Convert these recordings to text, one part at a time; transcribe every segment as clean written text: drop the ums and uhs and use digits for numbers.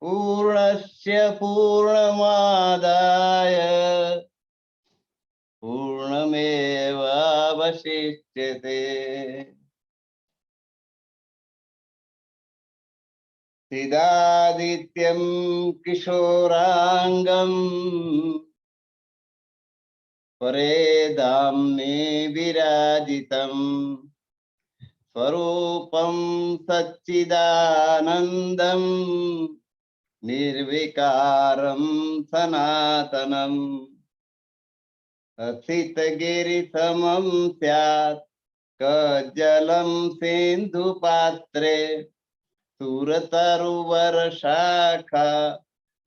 पूर्णस्य पूर्णमादाय पूर्णमेवावशिष्यते। चिदादित्यं किशोरांगं परेदाम्ने विराजितं स्वरूपं सच्चिदानन्दं निर्विकारं सनातनं। असितगिरिसमं स्यात् कज्जलं सिन्धुपात्रे सुरतरुवरशाखा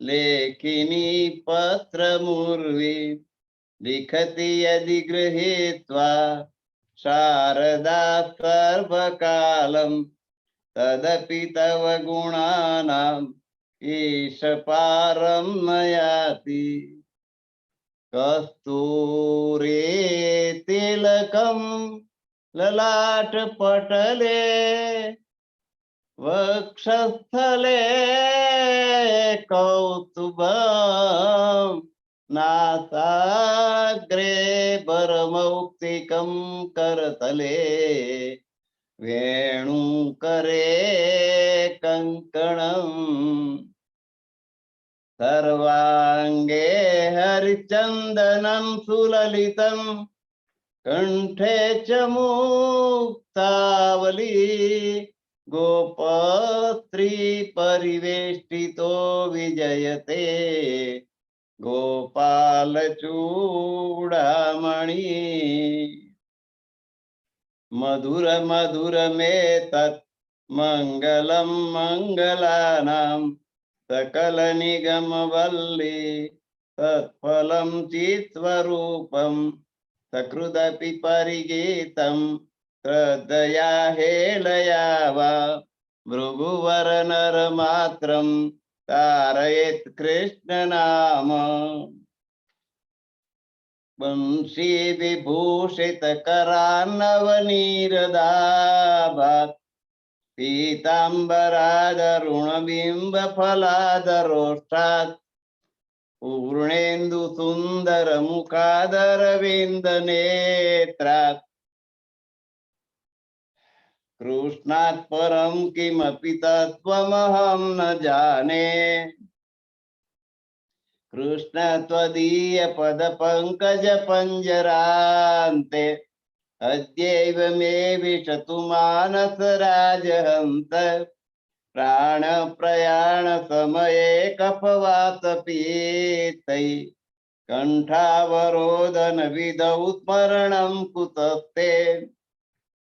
लेखिनी पत्रमुर्वी लिखति यदि गृहीत्वा शारदा सर्वकालं तदपि तव गुणानाम् ईशपारं न याति। कस्तूरे तिलकं ललाटपटले वक्षस्थले कौस्तुभं नासाग्रे परमौक्तिकं करतले वेणुकरे कङ्कणम्। सर्वांगे हरिचन्दनं सुललितं कंठे च मुक्तावली गोपस्त्री परिवेष्टितो विजयते गोपालचूडामणि। मधुर मधुर में तत् मंगलम मंगलानां सकल निगम वल्ली तत्फलं चित्स्वरूपं सकृदपि परिगीतं श्रद्धया हेलया वा भृगुवर नर मात्रं तारयेत् कृष्ण नाम। वंशी विभूषित करान्नवनीरदाभात् पीताम्बरादरुणबिम्ब फलादरोष्ठात् पूर्णेन्दु सुंदर मुखादरविंद नेत्रात् कृष्णात् परं किमपि तत्त्वमहं न जाने। कृष्ण त्वदीय पद पंकज पंजरान्ते अद्यैव मे विशतु मानस राजहंस। प्राण प्रयाण समये कफवातपीतै कंठावरोधन विधौ स्मरणं कुतस्ते।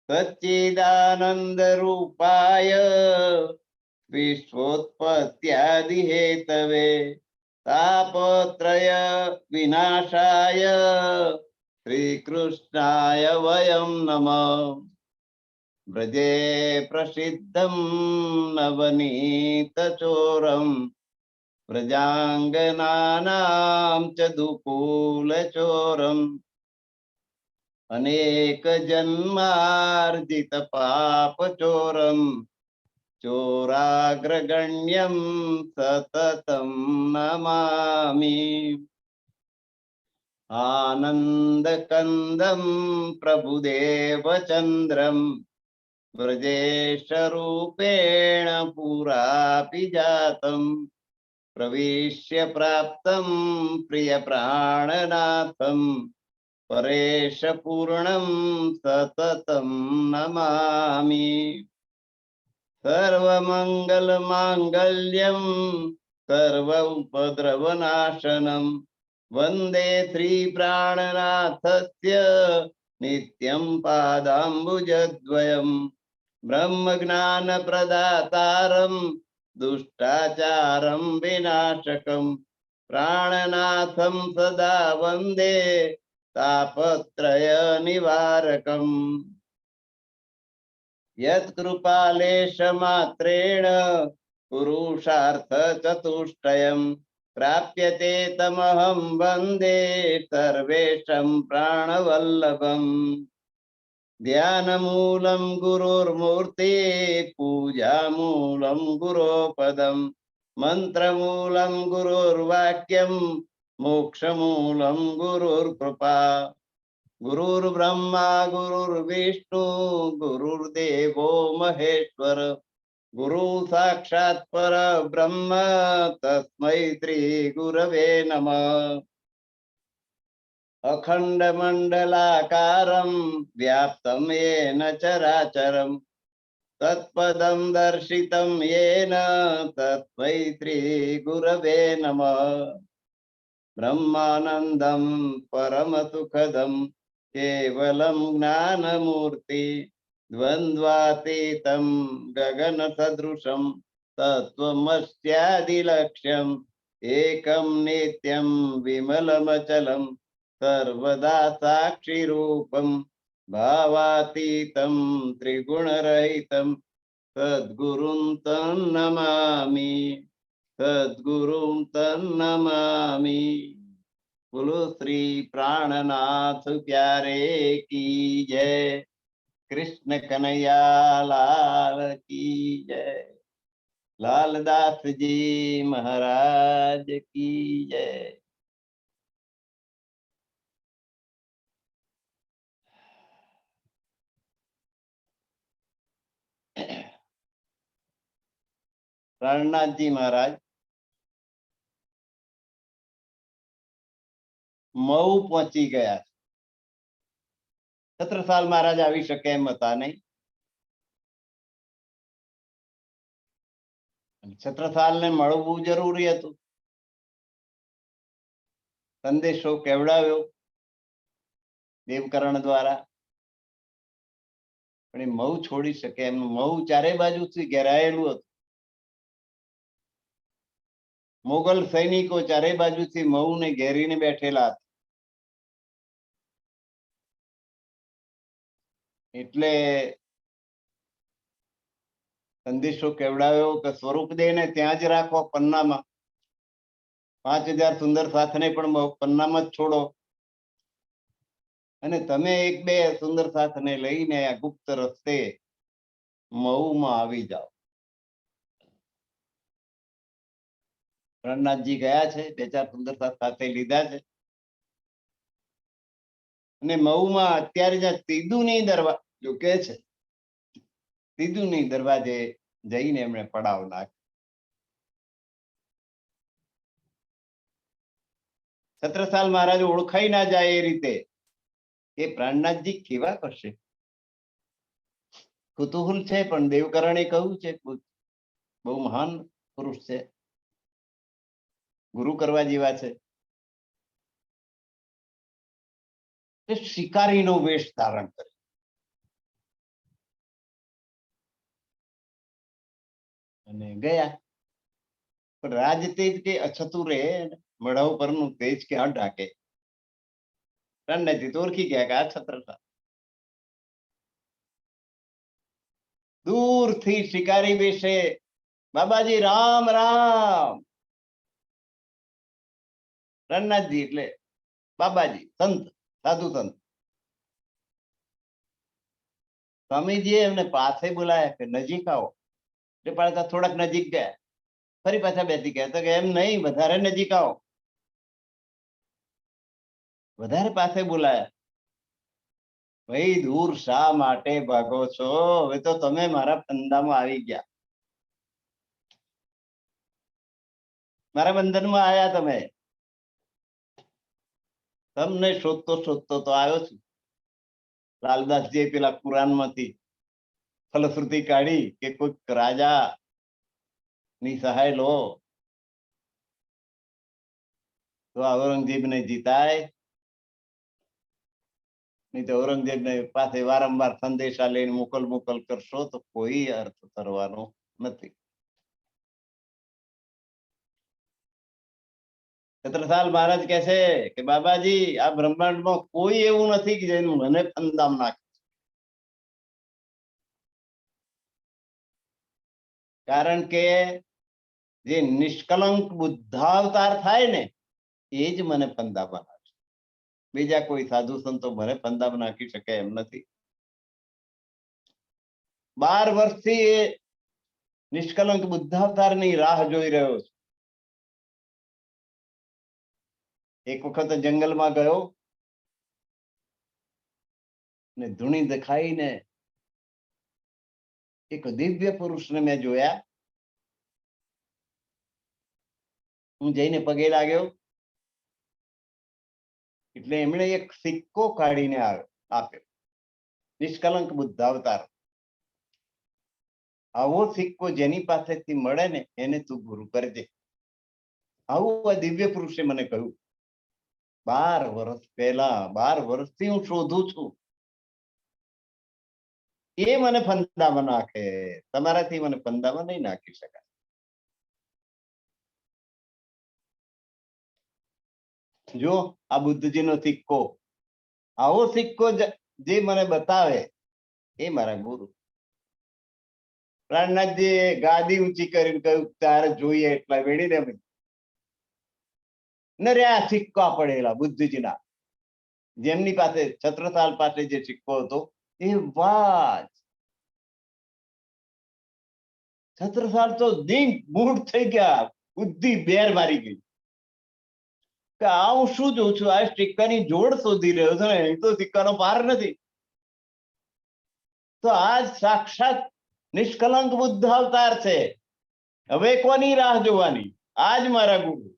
सच्चिदानंद रूपाय विश्वोत्पत्त्यादि हेतवे तापत्रय विनाशाय श्रीकृष्णाय वयं नमः। ब्रजे प्रसिद्धं नवनीतचोरं व्रजांगनानां च दुकूलचोरम् अनेक जन्मार्जित पापचोरं चोराग्रगण्यं सततं नमामि। आनन्दकन्दं प्रभुदेवचन्द्रं व्रजेशरूपेण पुरापि जातं प्रविश्य प्राप्तं प्रियप्राणनाथं परेश पूर्णं सततं नमामि। सर्वमंगलमांगल्यं सर्वोपद्रवनाशनं वन्दे श्रीप्राणनाथस्य नित्यं पादाम्बुजद्वयं ब्रह्मज्ञानप्रदातारं दुष्टाचारं विनाशकं प्राणनाथं सदा वन्दे तापत्रय निवारकम्। यत्कृपालेशमात्रेण पुरुषार्थ चतुष्टयं प्राप्यते तमहं वन्दे सर्वेशं प्राणवल्लभम्। ध्यानमूलं गुरोर्मूर्ति पूजामूलं गुरोपदम् મંત્રમૂલમ ગુરુર્વાક્યમ મોક્ષમૂલમ ગુરુર્કૃપા. ગુરુર્બ્રહ્મા ગુરુર્વિષ્ણુ ગુરુર્દેવો મહેશ્વર. ગુરુ સાક્ષાત પરબ્રહ્મ તસ્મૈ શ્રી ગુરવે નમઃ. અખંડ મંડલાકારમ વ્યાપ્તમ યેન ચરાચરમ તત્પદમ દર્શિતમ યેન તસ્મૈ શ્રી ગુરવે નમઃ. બ્રહ્માનંદમ પરમ સુખદમ કેવલમ જ્ઞાનમૂર્તિ દ્વંદ્વાતીતમ ગગન સદૃશમ તત્વમસ્યાદિલક્ષ્યમ એકમ નિત્યમ વિમલમચલમ સર્વદા સાક્ષી રૂપમ ભાવાતીતમ ત્રિગુણરહિતમ સદ્ગુરું તં નમામિ. સદ્ગુરું તં નમામિ. બોલો શ્રી પ્રાણનાથ પ્યારે કી જય. કૃષ્ણ કનૈયા લાલ કી જય. લાલદાસજી મહારાજ કી જય. પ્રાણનાથજી મહારાજ મઉ પહોંચી ગયા. છત્રસાલ મહારાજ આવી શકે એમ હતા નહીં. છત્રસાલ ને મળવું જરૂરી હતું. સંદેશો કેવડાવ્યો દેવકરણ દ્વારા, પણ એ મઉ છોડી શકે એમ. મઉ ચારે બાજુથી ઘેરાયેલું હતું. મોગલ સૈનિકો ચારે બાજુથી મઉને ઘેરીને બેઠેલા હતા. એટલે સંદેશો કેવડાવ્યો કે સ્વરૂપ દેને ત્યાં જ રાખો પન્નામાં. 5000 સુંદર સાથને પણ પન્નામાં જ છોડો, અને તમે એક બે સુંદર સાથને લઈને આ ગુપ્ત રસ્તે મઉમાં આવી જાઓ. રણનાથજી ગયા છે, 2-4 સુંદર સાથ સાથે લીધા છે, અને મઉમાં અત્યારે જ્યાં તીદુની દરવાજો કે છે, તીદુની દરવાજે જઈને એમણે પડાવ નાખ્યો. છત્રસાલ મહારાજ ઓળખાઈ ના જાય એ રીતે એ પ્રાણનાથજી કેવા કરશે. કુતૂહલ છે, પણ દેવકરણે કહ્યું છે બહુ મહાન પુરુષ છે, ગુરુ કરવા જેવા છે. શિકારીનો વેશ ધારણ કરે અને ગયા. પણ રાજ તેજ કે અછતું રે, મઢા ઉપરનું તેજ ક્યાં ઢાકે. રણનાથજી તો ઓળખી ગયા કે આ છત્રસાલ. દૂરથી શિકારી બેસે, બાબાજી રામ રામ. રણનાથજી એટલે બાબાજી, સંત, સાધુ સંત. સ્વામીજીએ એમને પાસે બોલાયા કે નજીક આવો. એટલે પાછા થોડાક નજીક ગયા, ફરી પાછા બેસી ગયા. તો કે એમ નહીં, વધારે નજીક આવો. વધારે પાસે બોલાયા. ભાઈ દૂર શા માટે ભાગો છો? હવે તો તમે મારા ફંદામાં આવી ગયા, મારા બંધનમાં આવ્યા. તમે તમને શોધતો શોધતો તો આવ્યો છું. લાલદાસજી પેલા કુરાનમાંથી ફલશ્રુતિ કાઢી કે કોઈક રાજા ની સહાય લો તો ઔરંગઝેબને જીતાય, નહીં તો ઔરંગઝેબને પાસે વારંવાર સંદેશા લઈને મોકલ કરશો તો કોઈ અર્થ કરવાનો નથી. છત્રસાલ મહારાજ કહે છે કે બાબાજી, આ બ્રહ્માંડમાં કોઈ એવું નથી કે જેનું મને ફંદામ નાખે. કારણ કે જે નિષ્કલંક બુદ્ધાવતાર થાય ને એ જ મને ફંદામાં નાખે. બીજા કોઈ સાધુ સંતો મને ફંદામાં નાખી શકે એમ નથી. 12 વર્ષથી એ નિષ્કલંક બુદ્ધાવતારની રાહ જોઈ રહ્યો છું. એક વખત જંગલમાં ગયો ને ધૂણી દેખાઈને એક દિવ્ય પુરુષને મેં જોયા. હું જઈને પગે લાગ્યો એટલે એમણે એક સિક્કો કાઢીને આપ્યો. નિષ્કલંક બુદ્ધાવતાર. આવો સિક્કો જેની પાસેથી મળે ને એને તું ગુરુ કરજે. આવું આ દિવ્ય પુરુષે મને કહ્યું. 12 વર્ષ પહેલા, 12 વર્ષથી હું શોધું છું. એ મને ફંદામાં નાખે, તમારાથી મને ફંદામાં નહીં નાખી શકાય. જો આ બુદ્ધજીનો સિક્કો, આવો સિક્કો જે મને બતાવે એ મારા ગુરુ. પ્રાણનાથજીએ ગાદી ઊંચી કરીને કહ્યું, તારે જોઈએ એટલા વેડીને નર્યા સિક્કા પડેલા બુદ્ધજીના, જેમની પાસે છત્રસાલ પાસે જે સિક્કો હતો એ વાત છત્રસાલ તો દિન મૂળ થઈ ગયા, બુદ્ધિ બેર મારી ગઈ કે આ હું શું જોઉં છું, આ સિક્કાની જોડ શોધી રહ્યો છે ને, એ તો સિક્કાનો પાર નથી. તો આ સાક્ષાત નિષ્કલંક બુદ્ધ અવતાર છે. હવે કોની રાહ જોવાની? આજ મારા ગુરુ.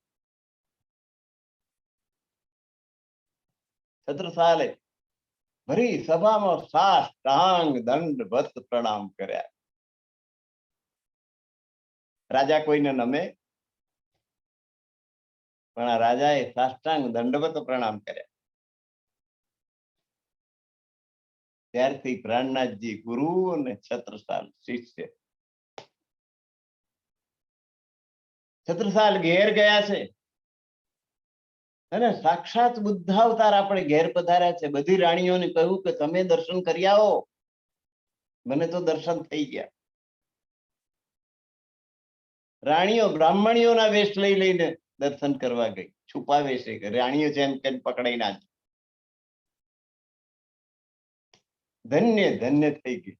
છત્રસાલે ભરી સભામાં સાષ્ટાંગ દંડવત પ્રણામ કર્યા. રાજા કોઈને નમે, પણ આ રાજાએ સાષ્ટાંગ દંડવત પ્રણામ કર્યા. ત્યારથી પ્રાણનાથજી ગુરુ અને છત્રસાલ શિષ્ય. છત્રસાલ ઘેર ગયા છે અને સાક્ષાત બુદ્ધાવતાર આપણે ઘેર પધાર્યા છે. બધી રાણીઓને કહ્યું કે તમે દર્શન કરી આવો. મને તો દર્શન થઈ ગયા. રાણીઓ બ્રાહ્મણીઓના વેશ લઈ લઈને દર્શન કરવા ગઈ, છુપા વેશે. રાણીઓ જેમ કેમ પકડાઈ ના, ધન્ય ધન્ય થઈ ગઈ.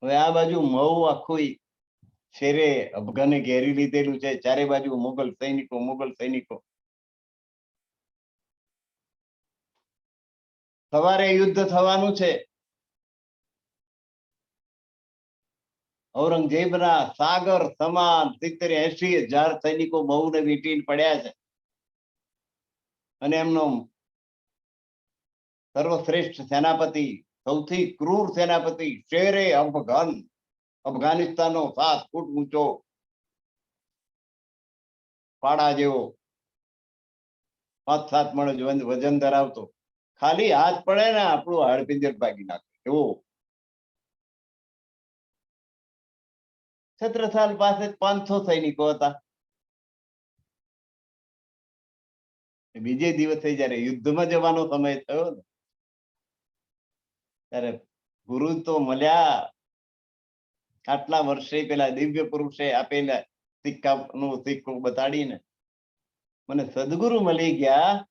હવે આ બાજુ મઉ આખું શેરે અફઘાને ઘેરી લીધેલું છે. ચારે બાજુ મુગલ સૈનિકો. સવારે યુદ્ધ થવાનું છે. ઔરંગઝેબના સાગર સમાન 70-80 હજાર સૈનિકો મઉને વીંટીને પડ્યા છે અને એમનો સર્વશ્રેષ્ઠ સેનાપતિ, સૌથી ક્રૂર સેનાપતિ શેરે અફઘાનિસ્તાનનો 7 ફૂટ ઊંચો પાડા જેવો 5-7 મણ વજન ધરાવતો, ખાલી હાથ પડે ને આપણું હાડપિંજર ભાગી નાખે એવો. છત્રસાલ પાસે 500 સૈનિકો હતા. બીજે દિવસે જયારે યુદ્ધમાં જવાનો સમય થયો ને ત્યારે ગુરુ તો મળ્યા. આટલા વર્ષે પેલા દિવ્ય પુરુષે આપેલા સિક્કાનો સિક્કો બતાડીને મને સદગુરુ મળી ગયા,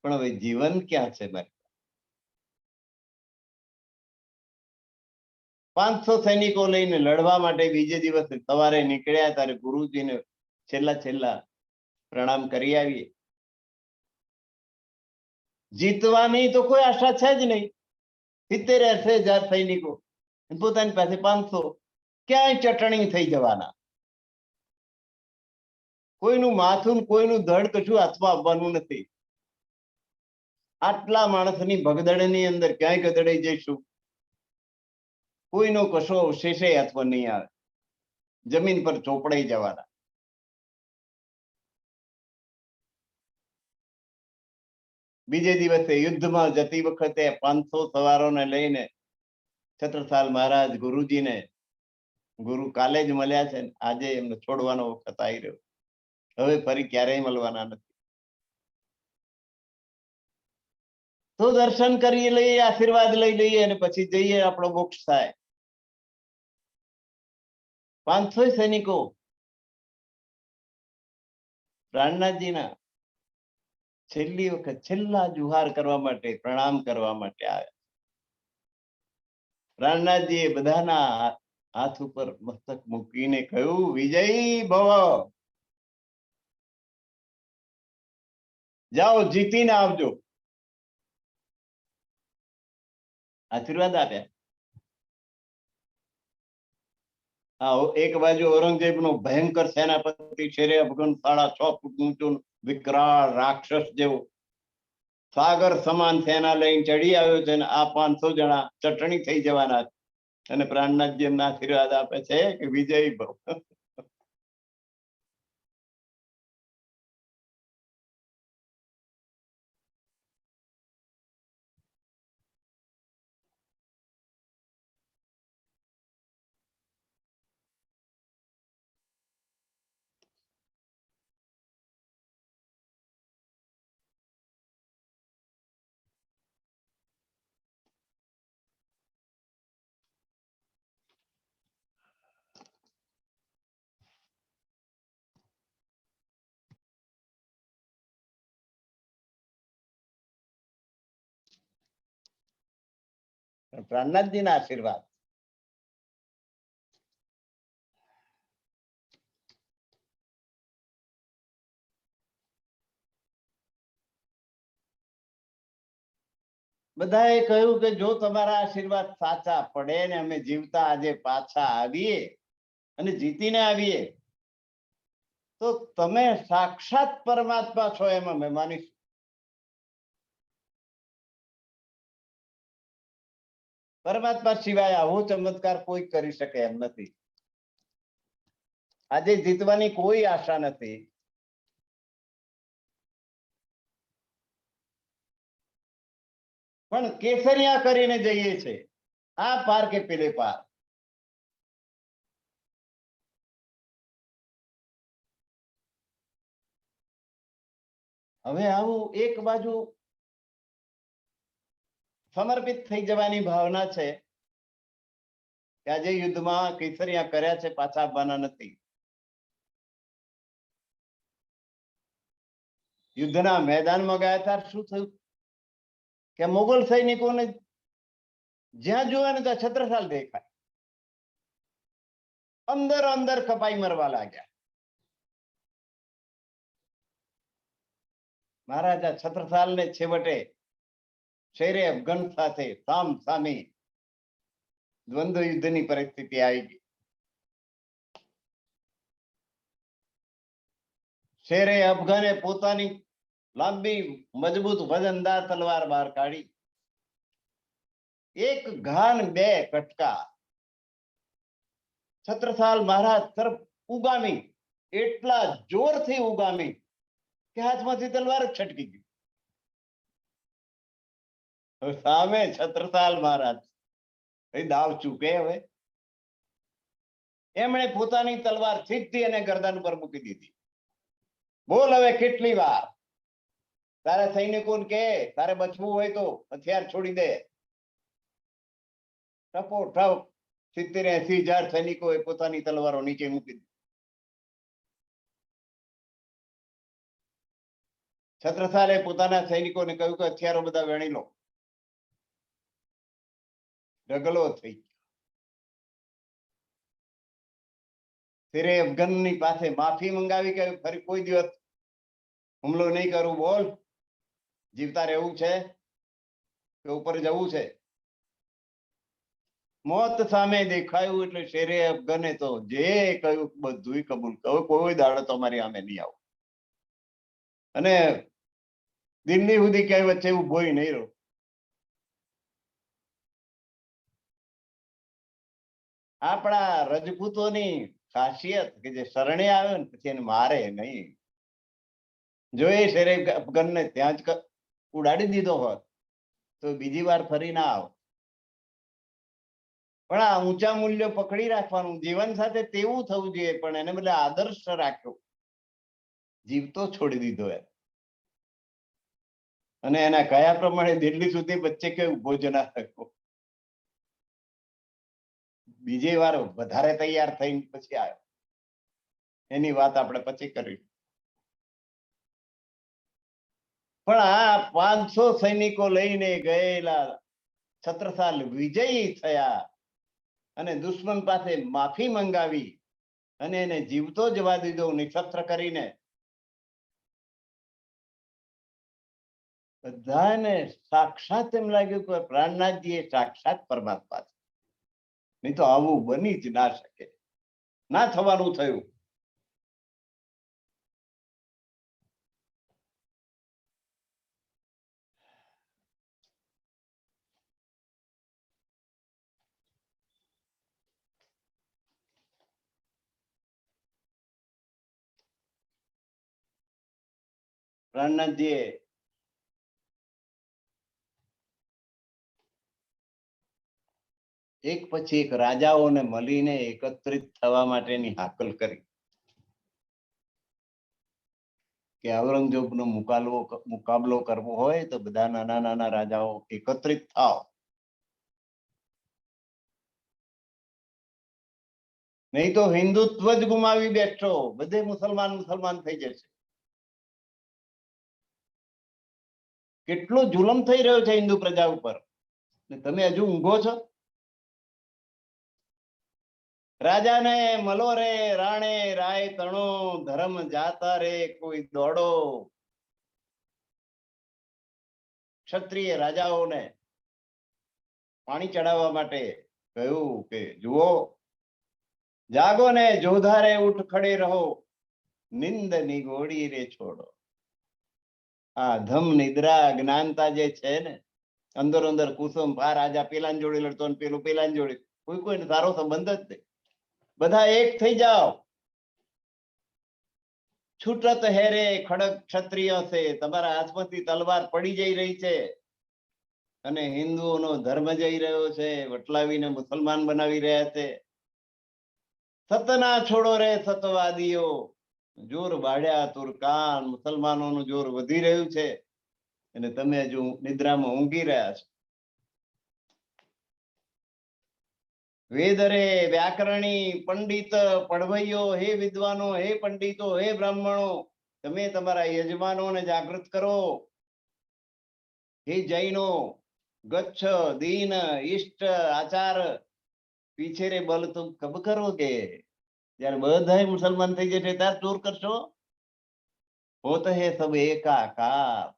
પણ હવે જીવન ક્યાં છે મારે? 500 સૈનિકો લઈને લડવા માટે બીજે દિવસે સવારે નીકળ્યા ત્યારે ગુરુજીને છેલ્લા પ્રણામ કરી આવીએ. જીતવાની તો કોઈ આશા છે જ નહીં. 70-80 હજાર સૈનિકો, પોતાની પાસે 500, ક્યાંય ચટણી થઈ જવાના. કોઈનું માથું, કોઈનું ધડ કશું હાથમાં આવવાનું નથી. આટલા માણસની ભગદડની અંદર ક્યાંય ગદડાઈ જઈશું, કોઈનો કશો અવશેષે હાથમાં નહીં આવે. જમીન પર ચોપડાઈ જવાના. બીજે દિવસે યુદ્ધમાં જતી વખતે 500 સવારોને લઈને છત્રસાલ મહારાજ ગુરુજીને, ગુરુ કાલે જ મળ્યા છે, આજે એમને છોડવાનો વખત આવી રહ્યો, હવે ફરી ક્યારેય મળવાના નથી. તો દર્શન કરી લઈએ, આશીર્વાદ લઈ લઈએ અને પછી જઈએ, આપણો મોક્ષ થાય. 500 સૈનિકો પ્રાણનાથજીના છેલ્લી વખત છેલ્લા જુહાર કરવા માટે, પ્રણામ કરવા માટે આવ્યા. પ્રાણનાથજીએ બધાના હાથ ઉપર મસ્તક મૂકીને કહ્યું, વિજયી ભવ, જાઓ જીતીને આવજો. આશીર્વાદ આપ્યા. એક બાજુ ઔરંગઝેબ નો ભયંકર સેનાપતિ શેરે અફગન 6.5 ફૂટ ઊંચું વિકરાળ રાક્ષસ જેવો સાગર સમાન સેના લઈને ચડી આવ્યો છે, અને આ 500 જણા ચટણી થઈ જવાના છે. અને પ્રાણનાથજી એમના આશીર્વાદ આપે છે કે વિજયી ભવ. પ્રાણનાથજીના આશીર્વાદ. બધાએ કહ્યું કે જો તમારા આશીર્વાદ સાચા પડે ને અમે જીવતા આજે પાછા આવીએ અને જીતીને આવીએ, તો તમે સાક્ષાત પરમાત્મા છો એમ અમે માનીશું. પરમાત્મા સિવાય આવો ચમત્કાર કોઈ કરી શકે એમ નથી. આજે જીતવાની કોઈ આશા નથી. પણ કેસરિયા કરીને જઈએ છે, આ પાર કે પેલે પાર. હવે આવું એક બાજુ સમર્પિત થઈ જવાની ભાવના છે કે આજે યુદ્ધમાં કેસરિયા કર્યા છે, પાછા આવવાના નથી. યુદ્ધના મેદાનમાં ગયા હતા, શું થયું કે મોગલ સૈનિકોને જ્યાં જોવે ને ત્યાં છત્રસાલ દેખાય. અંદર અંદર કપાઈ મરવા લાગ્યા. મહારાજા છત્રસાલને છેવટે શેરે અફઘન સાથે સામ સામી દ્વંદ્વ યુદ્ધની પરિસ્થિતિ આવી ગઈ. શેરે અફઘાને પોતાની લાંબી મજબૂત વજનદાર તલવાર બહાર કાઢી. એક ઘાન બે કટકા છત્રસાલ મહારાજ તરફ ઉગામી, એટલા જોરથી ઉગામી કે હાથમાંથી તલવાર જ છટકી ગઈ. સામે છત્રસાલ મહારાજ દાવ ચૂકે. હવે એમણે પોતાની તલવાર સીધી અને ગરદન પર મૂકી દીધી. બોલ હવે કેટલી વાર તારે સૈનિકોને કે તારે બચવું હોય તો હથિયાર છોડી દે. ટપો ટપ 70-80 હજાર સૈનિકોએ પોતાની તલવારો નીચે મૂકી દીધી. છત્રસાલે પોતાના સૈનિકોને કહ્યું કે હથિયારો બધા વેણી લો. ઢગલો થઈ ગયો. શેરે અફઘનની પાસે માફી મંગાવી કે ફરી કોઈ દિવસ હુમલો નહીં કરું. બોલ જીવતા રહેવું છે કે ઉપર જવું છે? મોત સામે દેખાયું એટલે શેરે અફઘને તો જે કહ્યું બધું કબૂલ. કોઈ દાડો તમારી સામે નહીં આવું. અને દિલ્હી સુધી ક્યાંય વચ્ચે ઉભો નહીં રહ્યો. આપણા રજપૂતોની ખાસિયત કે જે શરણે આવે ને પછી એને મારે નહીં. જો એ શેરે અફઘનને ત્યાં જ ઉડાડી દીધો હોત તો બીજી વાર ફરી ના આવ. પણ આ ઊંચા મૂલ્યો પકડી રાખવાનું, જીવન સાથે તેવું થવું જોઈએ, પણ એને બદલે આદર્શ રાખ્યો, જીવતો છોડી દીધો એમ. અને એના કયા પ્રમાણે દિલ્હી સુધી વચ્ચે કે ઉભો જ ના થયો. બીજી વાર વધારે તૈયાર થઈને પછી આવ્યો. એની વાત આપણે પછી કરી. પણ આ 500 સૈનિકો લઈને ગયેલા છત્રસાલ વિજયી થયા અને દુશ્મન પાસે માફી મંગાવી અને એને જીવતો જવા દીધો નિશસ્ત્ર કરીને. બધાને સાક્ષાત એમ લાગ્યું કે પ્રાણનાથજી એ સાક્ષાત પરમાત્મા છે, નહીં તો આવું બની જ ના શકે, ના થવાનું થયું. પ્રાણનાથજીએ એક પછી એક રાજાઓને મળીને એકત્રિત થવા માટેની હાકલ કરી કે ઔરંગઝેબનો મુકાબલો કરવો હોય તો બધા નાના નાના રાજાઓ એકત્રિત થાવ, નહીં તો હિન્દુત્વ જ ગુમાવી બેઠો, બધે મુસલમાન મુસલમાન થઈ જશે. કેટલો જુલમ થઈ રહ્યો છે હિન્દુ પ્રજા ઉપર, તમે હજુ ઊંઘો છો? રાજાને મલો રે રાણે રાય તણો, ધર્મ જાતા રે કોઈ દોડો. ક્ષત્રિય રાજાઓને પાણી ચડાવવા માટે કહ્યું કે જુઓ, જાગો ને જોધારે ઉઠ ખડે રહો, નિંદ નિગોડી રે છોડો. આ ધમ નિદ્રા જ્ઞાનતા જે છે ને, અંદર અંદર કુસુમ આ રાજા પેલા જોડે લડતો ને પેલું પેલા જોડે, કોઈ કોઈને સારો સંબંધ જ નહીં. બધા એક થઈ જાઓ. છૂટત હેરે ખડક ક્ષત્રિય છે, તમારા હાથમાંથી તલવાર પડી જઈ રહી છે અને હિન્દુઓનો ધર્મ જઈ રહ્યો છે, વટલાવીને મુસલમાન બનાવી રહ્યા છે. સતના છોડો રે સતવાદીઓ, જોર બાળ્યા તુર્કાન, મુસલમાનોનું જોર વધી રહ્યું છે અને તમે હજુ નિદ્રામાં ઊંઘી રહ્યા છો. વેદરે વ્યાકરણી પંડિત પડવૈયો, હે વિદ્વાનો, હે પંડિતો, હે બ્રાહ્મણો, તમે તમારા યજમાનોને જાગૃત કરો. હે જૈનો, ગચ્છ દીન ઇષ્ટ આચાર પીછે રે બલ તુમ કબ કરોગે. જયારે બધા મુસલમાન થઈ જશે ત્યારે ચોર કરશો. હોત હે સબ એકાકાર,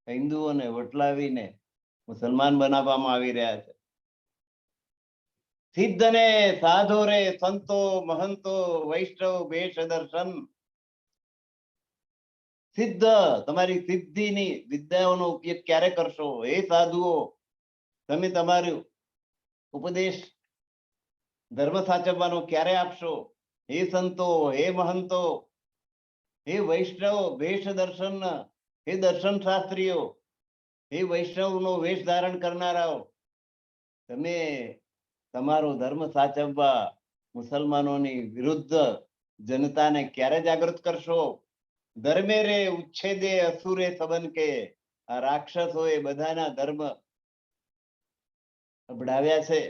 હિન્દુઓને વટલાવીને મુસલમાન બનાવવામાં આવી રહ્યા છે. સિદ્ધ ને સાધો રે સંતો મહંતો વૈષ્ણવ ભેષ દર્શન. સિદ્ધ, તમારી સિદ્ધિની વિદ્યાઓનો ઉપયોગ ક્યારે કરશો? હે સાધુઓ, તમે તમારું ઉપદેશ ધર્મ સાચવવાનો ક્યારે આપશો? હે સંતો, હે મહંતો, હે વૈષ્ણવ ભેષ દર્શન, હે દર્શન શાસ્ત્રીઓ, હે વૈષ્ણવનો વેશ ધારણ કરનારાઓ, તમે તમારો ધર્મ સાચવવા મુસલમાનોની વિરુદ્ધ જનતાને ક્યારે જાગૃત કરશો? ધર્મે રે ઉચ્છેદે અસુરે સબન કે, આ રાક્ષસોએ બધાના ધર્મ અબડાવ્યા છે,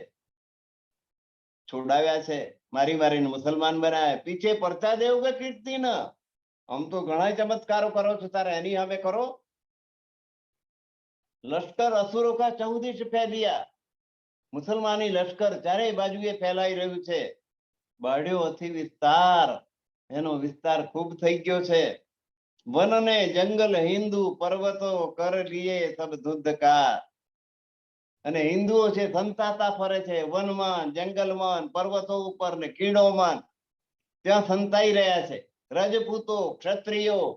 છોડાવ્યા છે, મારી મારીને મુસલમાન બનાવ્યા. પીછે પરચા દેવ કે કીર્તિ ન, આમ તો ઘણા ચમત્કારો કરો છો, તારે એની સામે કરો. લશ્કર અસુરો કા ચૌદિશ ફેલિયા, મુસલમાની લશ્કર ચારે બાજુએ ફેલાઈ રહ્યું છે. બાળ્યો અથી વિસ્તાર, એનો વિસ્તાર ખૂબ થઈ ગયો છે. વન ને જંગલ હિન્દુ પર્વતો કર લીએ સબ ધુદ્ધકાર. અને હિન્દુઓ છે સંતાતા ફરે છે વનમાં, જંગલમાં, પર્વતો ઉપર ને ખીણોમાં, ત્યાં સંતાઈ રહ્યા છે. રજપૂતો, ક્ષત્રિયો,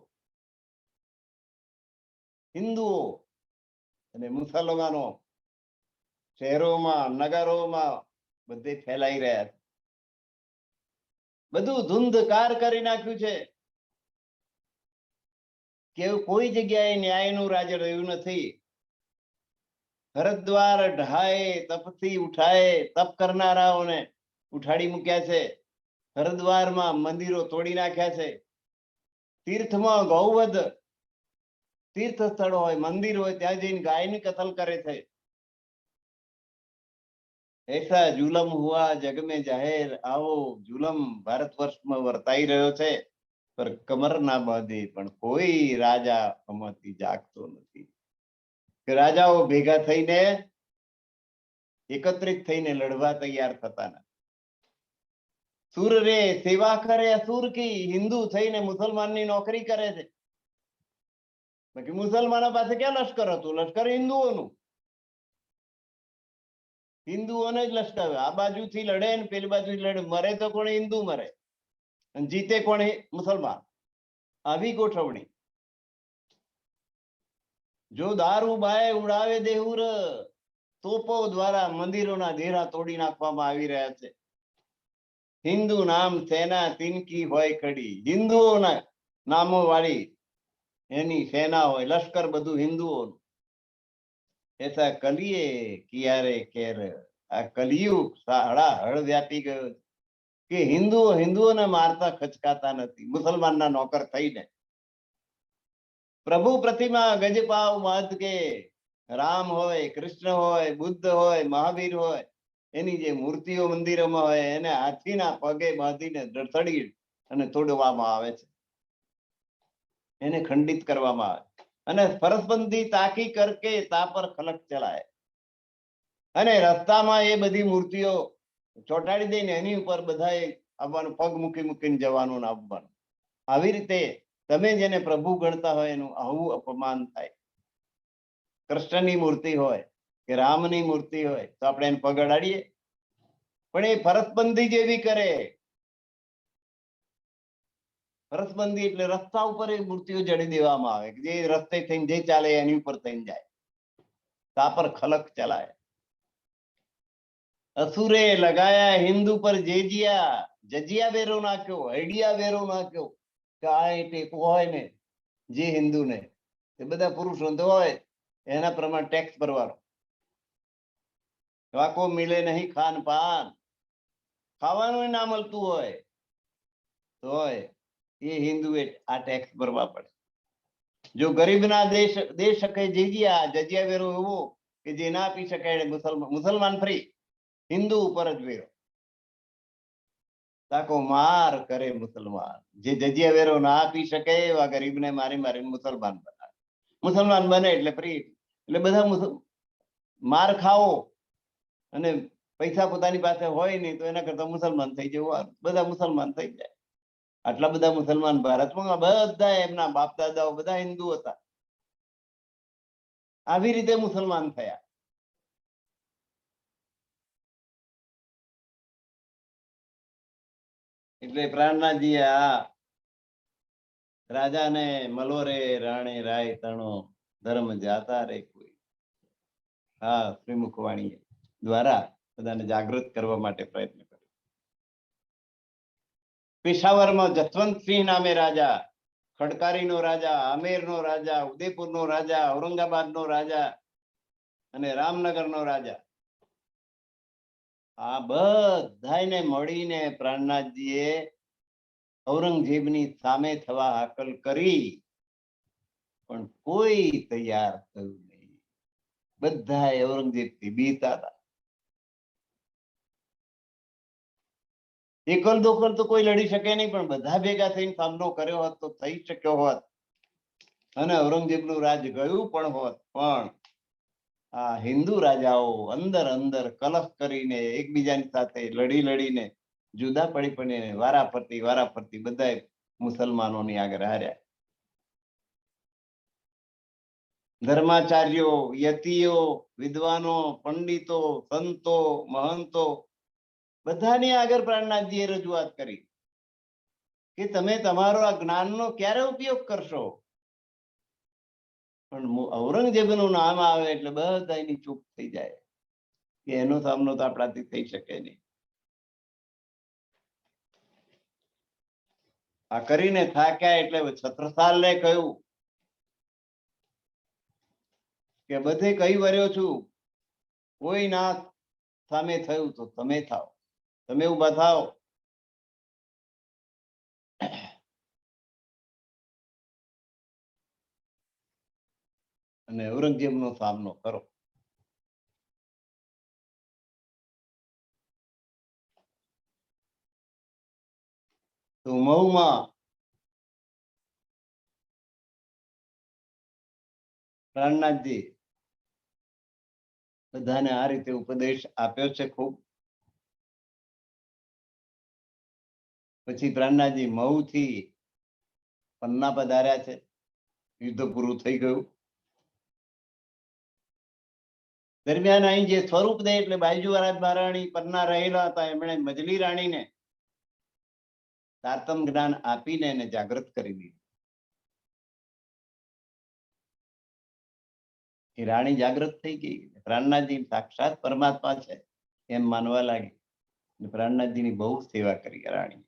હિન્દુઓ અને મુસલમાનો શહેરોમાં, નગરોમાં બધે ફેલાઈ રહ્યા છે. બધું ધુંધકાર કરી નાખ્યું છે કે કોઈ જગ્યાએ ન્યાયનું રાજ રહ્યું નથી. હરદ્વાર ઢહાએ તપથી ઉઠાએ, તપ કરનારાઓને ઉઠાડી મૂક્યા છે. હરદ્વારમાં મંદિરો તોડી નાખ્યા છે. તીર્થમાં ગૌવધ, તીર્થ સ્થળ હોય, મંદિર હોય, ત્યાં જઈને ગાયની કતલ કરે છે. ऐसा जुलम हुआ जग में जाहिर, આવો જુલમ ભારત વર્ષમાં વર્તાઈ રહ્યો છે. પર કમર ના બાંધે પણ કોઈ રાજા આમાંથી જાગતો નથી. રાજાઓ ભેગા થઈને એકત્રિત થઈને લડવા તૈયાર થતા નથી. સુર રે સેવા કરે અસુર કી, હિન્દુ થઈને મુસલમાનની નોકરી કરે છે. બાકી મુસલમાનો પાસે ક્યાં લશ્કર હતું? લશ્કર હિન્દુઓનું. હિન્દુઓને જ લશ્કર. આ બાજુથી લડે ને પેલી બાજુ લડે. મરે તો કોણ? હિન્દુ મરે. અને જીતે કોણ? મુસલમાન. આવી ગોઠવણી. જો દારૂ બાય ઉડાવે દેહુર, તોપો દ્વારા મંદિરોના દેરા તોડી નાખવામાં આવી રહ્યા છે. હિન્દુ નામ સેના તિનકી હોય ખડી. હિન્દુઓના નામો વાળી એની સેના હોય, લશ્કર બધું હિન્દુઓનું. એસા કલીએ કિયારે કેર. આ કલિયુગ હળ વ્યાપી ગયો કે હિન્દુઓને મારતા ખચકાતા નથી, મુસલમાનના નોકર થઈને. પ્રભુ પ્રતિમા ગજપાવ બાંધ કે, રામ હોય, કૃષ્ણ હોય, બુદ્ધ હોય, મહાવીર હોય, એની જે મૂર્તિઓ મંદિરોમાં હોય એને હાથીના પગે બાંધીને ધડધડી અને તોડવામાં આવે છે, એને ખંડિત કરવામાં આવે. અને ફરસબંધી તાકી કરકે તા પર ખલક ચલાય. અને રસ્તામાં એ બધી મૂર્તિઓ ચોંટાડી દઈને એની ઉપર બધાએ આવવાનું, પગ મૂકી મૂકીને જવાનું ને આવવાનું. આવી રીતે તમે જેને પ્રભુ ગણતા હોય એનું આવું અપમાન થાય. કૃષ્ણની મૂર્તિ હોય કે રામની મૂર્તિ હોય તો આપણે એને પગ અડાડીએ? પણ એ ફરસબંધી જેવી કરે. ફરસબંધી એટલે રસ્તા ઉપર એ મૂર્તિઓ જડી દેવામાં આવે, જે રસ્તે થઈને જે ચાલે એની ઉપર થઈને જાય. તા પર ખલક ચલાય. અસુરે લગાયા હિન્દુ પર જેજિયા, જજિયા વેરો નાખ્યો, હૈડિયા વેરો નાખ્યો. કે આ એ ટેકો હોય ને જે હિન્દુને, એ બધા પુરુષો તો હોય એના પ્રમાણે ટેક્સ ભરવાનો. વાકો મિલે નહીં ખાન પાન, ખાવાનું ના મળતું હોય તો એ હિન્દુએ આ ટેક્સ ભરવા પડે. જો ગરીબના દેશ શકે જેજિયા, જજિયા વેરો એવો કે જે ના આપી શકે મુસલમાન ફ્રી, હિન્દુ ઉપર જ વેરો. તાકો માર કરે મુસલમાન. જે જજિયા વેરો ના આપી શકે એવા ગરીબને મારી મારીને મુસલમાન બનાવે. મુસલમાન બને એટલે ફ્રી. એટલે બધા માર ખાવો અને પૈસા પોતાની પાસે હોય નહીં તો એના કરતા મુસલમાન થઈ જવું. બધા મુસલમાન થઈ જાય. આટલા બધા મુસલમાન ભારતમાં બધા એમના બાપ દાદાઓ બધા હિન્દુ હતા. આવી રીતે મુસલમાન થયા. એટલે પ્રાણનાથજી આ રાજાને મલો રે રાણે રાય તણો, ધર્મ જાતા રે કોઈ. હા, શ્રીમુખવાણી દ્વારા બધાને જાગૃત કરવા માટે પ્રયત્ન કર્યો. પેશાવરમાં જસવંતસિંહ નામે રાજા, ખડકારીનો રાજા, આમેરનો રાજા, ઉદયપુરનો રાજા, ઔરંગાબાદનો રાજા અને રામનગરનો રાજા, આ બધાને મળીને પ્રાણનાથજીએ ઔરંગઝેબની સામે થવા હાકલ કરી, પણ કોઈ તૈયાર થયું નહીં. બધા ઔરંગઝેબથી બીતા હતા. એકલ દોકલ તો કોઈ લડી શકે નહીં, પણ બધા ભેગા થઈને સામનો કર્યો હોત તો થઈ શક્યો હોત અને ઔરંગઝેબનું રાજ ગયું પણ હોત. પણ આ હિન્દુ રાજાઓ અંદર અંદર કલહ કરીને એકબીજાની સાથે લડીને જુદા પડી પડીને વારાફરતી બધા મુસલમાનોની આગળ હાર્યા. ધર્માચાર્યો, યતિઓ, વિદ્વાનો, પંડિતો, સંતો, મહંતો બધાની આગળ પ્રાણનાથજીએ રજૂઆત કરી કે તમે તમારો આ જ્ઞાનનો ક્યારે ઉપયોગ કરશો? પણ ઔરંગઝેબનું નામ આવે એટલે બધા એની ચૂપ થઈ જાય કે એનો સામનો તો આપણાથી થઈ શકે નહીં. આ કરીને થાક્યા એટલે છત્રસાલને કહ્યું કે બધે કહી વર્યો છું, કોઈ ના સામે થયું તો તમે થાઓ, તમે ઉભા થાઓ. અને ઔરંગઝેબનો સામનો કરો. તો મહુમાં પ્રાણનાથજી બધાને આ રીતે ઉપદેશ આપ્યો છે ખૂબ. પછી પ્રાણનાથજી મહુથી પન્ના પધાર્યા છે. યુદ્ધ પૂરું થઈ ગયું. દરમિયાન અહીં જે સ્વરૂપ દે એટલે બાયજુ મહારાણી પન્ના રહેલા હતા, એમણે મજલી રાણીને તારતમ જ્ઞાન આપીને એને જાગૃત કરી દીધી. એ રાણી જાગૃત થઈ ગઈ. પ્રાણનાથજી સાક્ષાત પરમાત્મા છે એમ માનવા લાગી. પ્રાણનાથજીની બહુ સેવા કરી રાણી.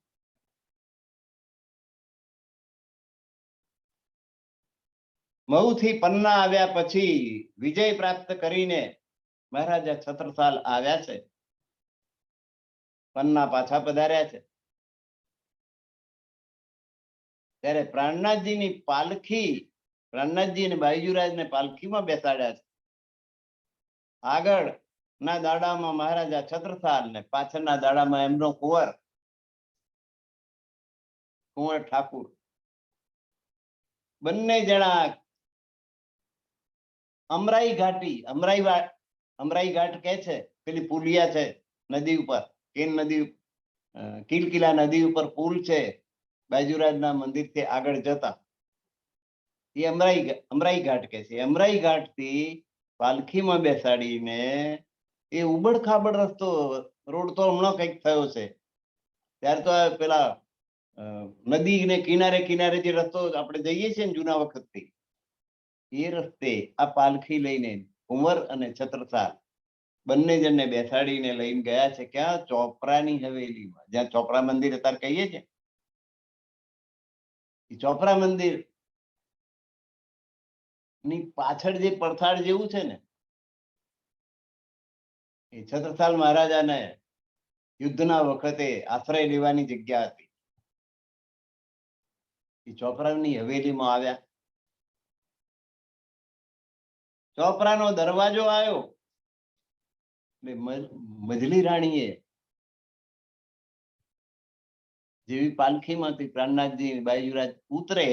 મહુથી પન્ના આવ્યા પછી વિજય પ્રાપ્ત કરીને મહારાજા છત્રસાલ આવ્યા છે. પન્ના પાછા પધાર્યા છે. ત્યારે પ્રાણનાથજીની પાલખી, પ્રાણનાથજી અને બાયજુરાજને પાલખીમાં બેસાડ્યા છે. આગળ ના દાડામાં મહારાજા છત્રસાલ ને પાછળના દાડામાં એમનો કુંવર ઠાકુર, બંને જણા અમરાઈ ઘાટી, અમરાઈ ઘાટ કે છે, પેલી પુલિયા છે નદી ઉપર, કિલકિલા નદી ઉપર પુલ છે બાયજુરાજના મંદિરથી આગળ જતા, એ અમરાઈ ઘાટ કે છે. અમરાઈ ઘાટ થી પાલખીમાં બેસાડીને એ ઉબડ ખાબડ રસ્તો, રોડ તો હમણાં કઈક થયો છે, ત્યારે તો પેલા નદી ને કિનારે કિનારે જે રસ્તો આપણે જઈએ છીએ ને જૂના વખતથી, એ રસ્તે આ પાલખી લઈને કુંવર અને છત્રસાલ બંને જણને બેસાડીને લઈને ગયા છે. ક્યાં? ચોપરાની હવેલીમાં, જ્યાં ચોપરા મંદિર અત્યારે કહીએ છીએ. ચોપરા મંદિર ની પાછળ જે પડથાડ જેવું છે ને, એ છત્રસાલ મહારાજાને યુદ્ધના વખતે આશ્રય લેવાની જગ્યા હતી. એ ચોપરાની હવેલીમાં આવ્યા. ચોપરાનો દરવાજો આવ્યો એટલે મજલી રાણીએ જેવી પાલખીમાંથી પ્રાણનાથજી બાયજુરાજ ઉતરે,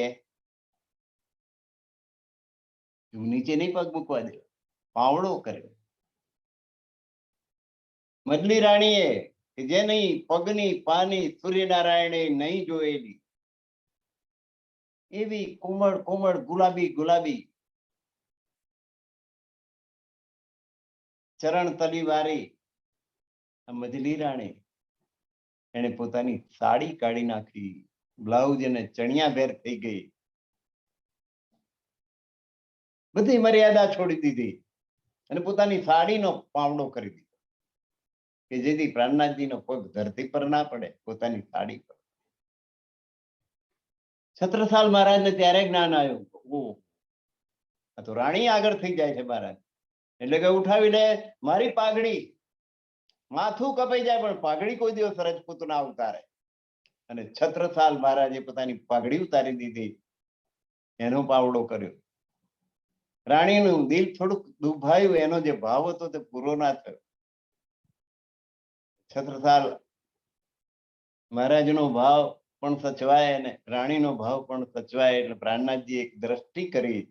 નીચે નહીં પગ મૂકવા દે, પાવડો કર્યો. મજલી રાણીએ કે જે નહીં પગની પાની સૂર્યનારાયણે નહીં જોયેલી એવી કોમળ કોમળ ગુલાબી ગુલાબી ચરણ તલી વાળી મજલી રાણી, એને પોતાની સાડી કાઢી નાખી, બ્લાઉઝ અને ચણિયા ભેર થઈ ગઈ, બધી મર્યાદા છોડી દીધી અને પોતાની સાડીનો પાવડો કરી દીધો કે જેથી પ્રાણનાથજીનો પગ ધરતી પર ના પડે, પોતાની સાડી પર. છત્રસાલ મહારાજને ત્યારે જ્ઞાન આવ્યું, આ તો રાણી આગળ થઈ જાય છે મહારાજ. એટલે કે ઉઠાવી લે મારી પાઘડી, માથું કપાઈ જાય પણ પાઘડી કોઈ દિવસ રજપૂત ના ઉતારે. અને છત્રસાલ મહારાજે પોતાની પાઘડી ઉતારી દીધી, એનો પાવડો કર્યો. રાણીનું દિલ થોડુંક દુભાયું, એનો જે ભાવ હતો તે પૂરો ના થયો. છત્રસાલ મહારાજનો ભાવ પણ સચવાય અને રાણીનો ભાવ પણ સચવાય, એટલે પ્રાણનાથજી એક દ્રષ્ટિ કરી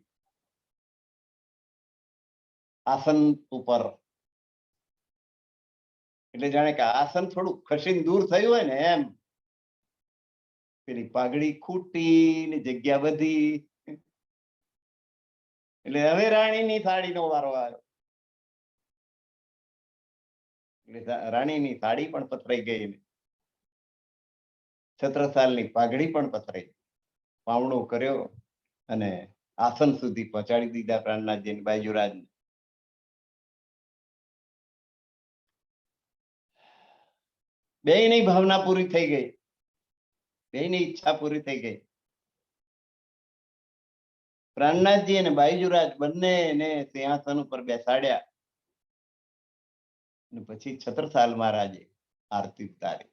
આસન ઉપર, એટલે જાણે કે આસન થોડું ખસીને દૂર થયું હોય ને એમ. પેલી પાઘડી ખૂટી ને જગ્યા વધી, એટલે હવે રાણીની સાડીનો વારો આવ્યો. એટલે રાણીની સાડી પણ પથરાઈ ગઈ, છત્રસાલની પાઘડી પણ પથરાઈ. પાવણો કર્યો અને આસન સુધી પહોંચાડી દીધા પ્રાણનાથજી બાયજુરાજને. બેયની ભાવના પૂરી થઈ ગઈ, બેયની ઈચ્છા પૂરી થઈ ગઈ. પ્રાણનાથજી અને બાયજુરાજ બંનેને સિંહાસન ઉપર બેસાડ્યા અને પછી છત્રસાલ મહારાજે આરતી ઉતારી.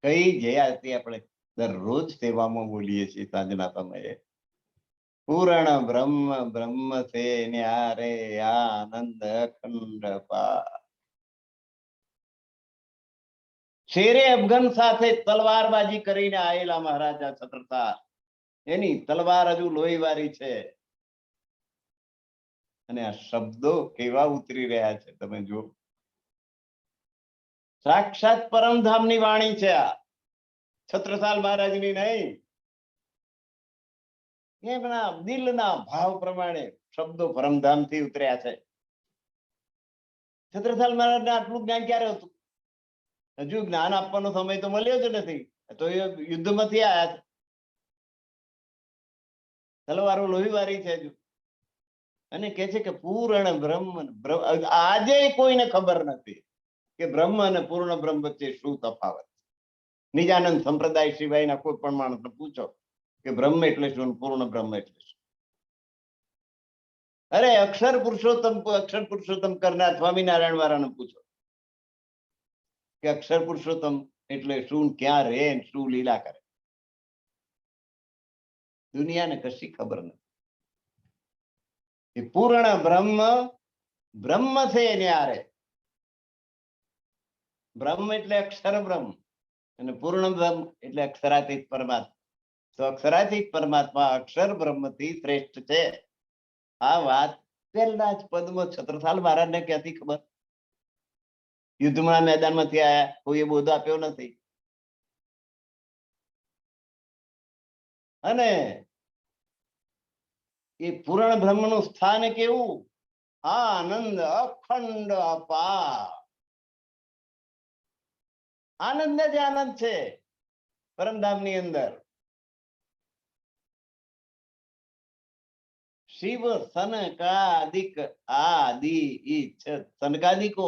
કઈ જે આરતી આપણે દરરોજ સેવામાં બોલીએ છીએ સાંજના સમયે, પૂરણ બ્રહ્મ બ્રહ્મ સે ન્યારે આનંદ અખંડ પા. શેરે અફઘન સાથે તલવારબાજી કરીને આવેલા મહારાજા છત્રસાલ, એની તલવાર હજુ લોહીવારી છે. અને આ શબ્દો કેવા ઉતરી રહ્યા છે તમે જુઓ. સાક્ષાત પરમધામની વાણી છે આ, છત્રસાલ મહારાજની નહીં. એમના દિલના ભાવ પ્રમાણે શબ્દો પરમધામથી ઉતર્યા છે. છત્રસાલ મહારાજને આટલું જ્ઞાન ક્યારે હતું? હજુ જ્ઞાન આપવાનો સમય તો મળ્યો જ નથી, તો એ યુદ્ધમાંથી આયા છે. તલવારો લોહીવારી છે હજુ. અને કે છે કે પૂર્ણ બ્રહ્મ, આજે કોઈને ખબર નથી કે બ્રહ્મ અને પૂર્ણ બ્રહ્મ વચ્ચે શું તફાવત. નિજાનંદ સંપ્રદાય સિવાયના કોઈ પણ માણસને પૂછો કે બ્રહ્મ એટલે શું, પૂર્ણ બ્રહ્મ એટલે શું. અરે અક્ષર પુરુષોત્તમ કરનાર સ્વામિનારાયણ વાળાને પૂછો કે અક્ષર પુરુષોત્તમ એટલે શું, ક્યાં રહે, શું લીલા કરે. દુનિયાને કશી ખબર નથી. એ પૂર્ણ બ્રહ્મ બ્રહ્મ છે ન્યારે. બ્રહ્મ એટલે અક્ષર બ્રહ્મ અને પૂર્ણ બ્રહ્મ એટલે અક્ષરાતીત પરમાત્મા. તો અક્ષરાતીત પરમાત્મા અક્ષર બ્રહ્મથી શ્રેષ્ઠ છે. આ વાત પહેલા જ પદમાં છત્રસાલ મહારાજને ક્યાંથી ખબર? યુદ્ધમાં મેદાનમાંથી આયા, કોઈએ બોધ આપ્યો નથી. અને એ પૂર્ણ બ્રહ્મનું સ્થાન કેવું? આનંદ અખંડ અપાર. આનંદ જ આનંદ છે પરમધામની અંદર. શિવ સનકાદિક આદિ ઈચ્છ. સનકાદિકો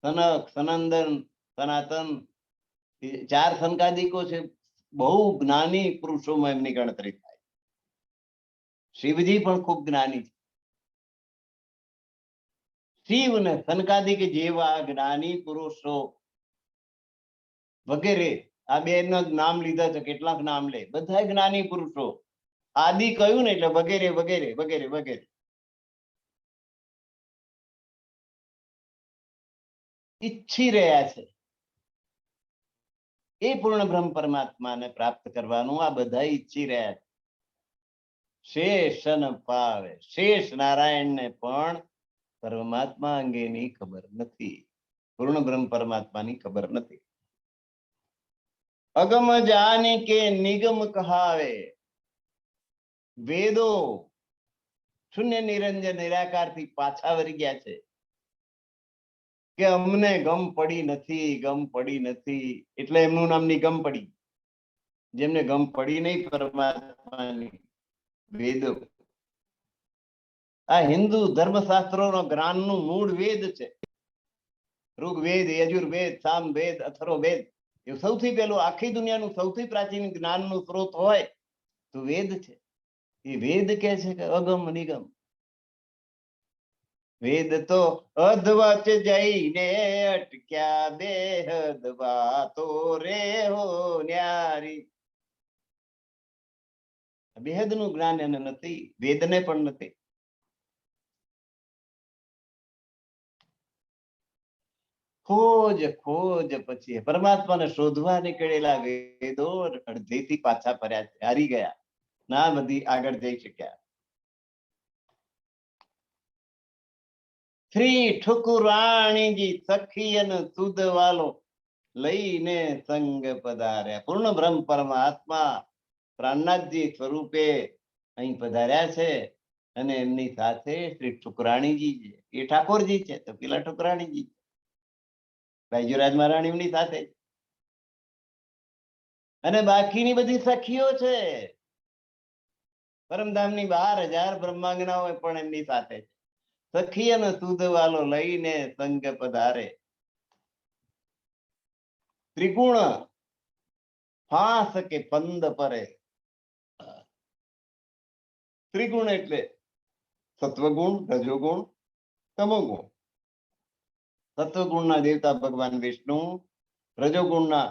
સનક, સનંદન, સનાતન, ચાર સનકાદિકો છે. બહુ જ્ઞાની પુરુષોમાં એમની ગણતરી થાય. શિવજી પણ ખૂબ જ્ઞાની છે. શિવ ને સનકાદિક જેવા જ્ઞાની પુરુષો વગેરે, આ બે નામ લીધા છે. કેટલાક નામ લે, બધા જ્ઞાની પુરુષો. આદિ કહ્યું ને એટલે વગેરે વગેરે વગેરે વગેરે ઈચ્છી રહ્યા છે એ પૂર્ણ બ્રહ્મ પરમાત્માને પ્રાપ્ત કરવાનું. આ બધા ઈચ્છી રહ્યા છે. શેષ ન પાવે. શેષ નારાયણને પણ પરમાત્મા અંગેની ખબર નથી, પૂર્ણ બ્રહ્મ પરમાત્માની ખબર નથી. અગમ જાની કે નિગમ કહાવે. વેદો શૂન્ય નિરંજન નિરાકાર થી પાછા વળી ગયા છે કે અમને ગમ પડી નથી, ગમ પડી નથી. એટલે એમનું નામ નિગમ પડી. જેમને ગમ પડી નહીં પરમાત્માની, વેદો. આ હિન્દુ ધર્મશાસ્ત્રોનો જ્ઞાનનું મૂળ વેદ છે. ઋગ્વેદ, યજુર્વેદ, સામવેદ, અથર્વવેદ. એ સૌથી પહેલું આખી દુનિયાનું સૌથી પ્રાચીન જ્ઞાનનું સ્ત્રોત હોય તો વેદ છે. એ વેદ કે છે કે અગમ નિગમ. વેદ તો અધવચ જઈને અટક્યા બેહદ વાતો રે હો ન્યારી. બેહદ નું જ્ઞાન એને નથી, વેદને પણ નથી. ખોજ ખોજ પછી પરમાત્માને શોધવા નીકળેલા વેદો અડધેથી પાછા ફર્યા છે, હારી ગયા, ના બધી આગળ જઈ શક્યા. શ્રી ઠુકરાણીજી સખી અને સુદ વાલો લઈને સંગ પધાર્યા. પૂર્ણ બ્રહ્મ પરમાત્મા પ્રાણનાથજી સ્વરૂપે અહીં પધાર્યા છે. અને એમની સાથે શ્રી ઠુકરાણીજી છે. એ ઠાકોરજી છે તો પેલા ઠુકરાણીજી, બાઈજીરાજ મહારાણીની સાથે. અને બાકીની બધી સખીઓ છે. પરમધામની 12,000 બ્રહ્માંગનાઓ પણ એમની સાથે છે. સખી અને સુધ વાલો લઈને સંગ પધારે. ત્રિગુણ ફાંસ કે પંદ પરે. ત્રિગુણ એટલે સત્વગુણ, રજોગુણ, તમોગુણ. સત્વગુણના દેવતા ભગવાન વિષ્ણુ, રજોગુણના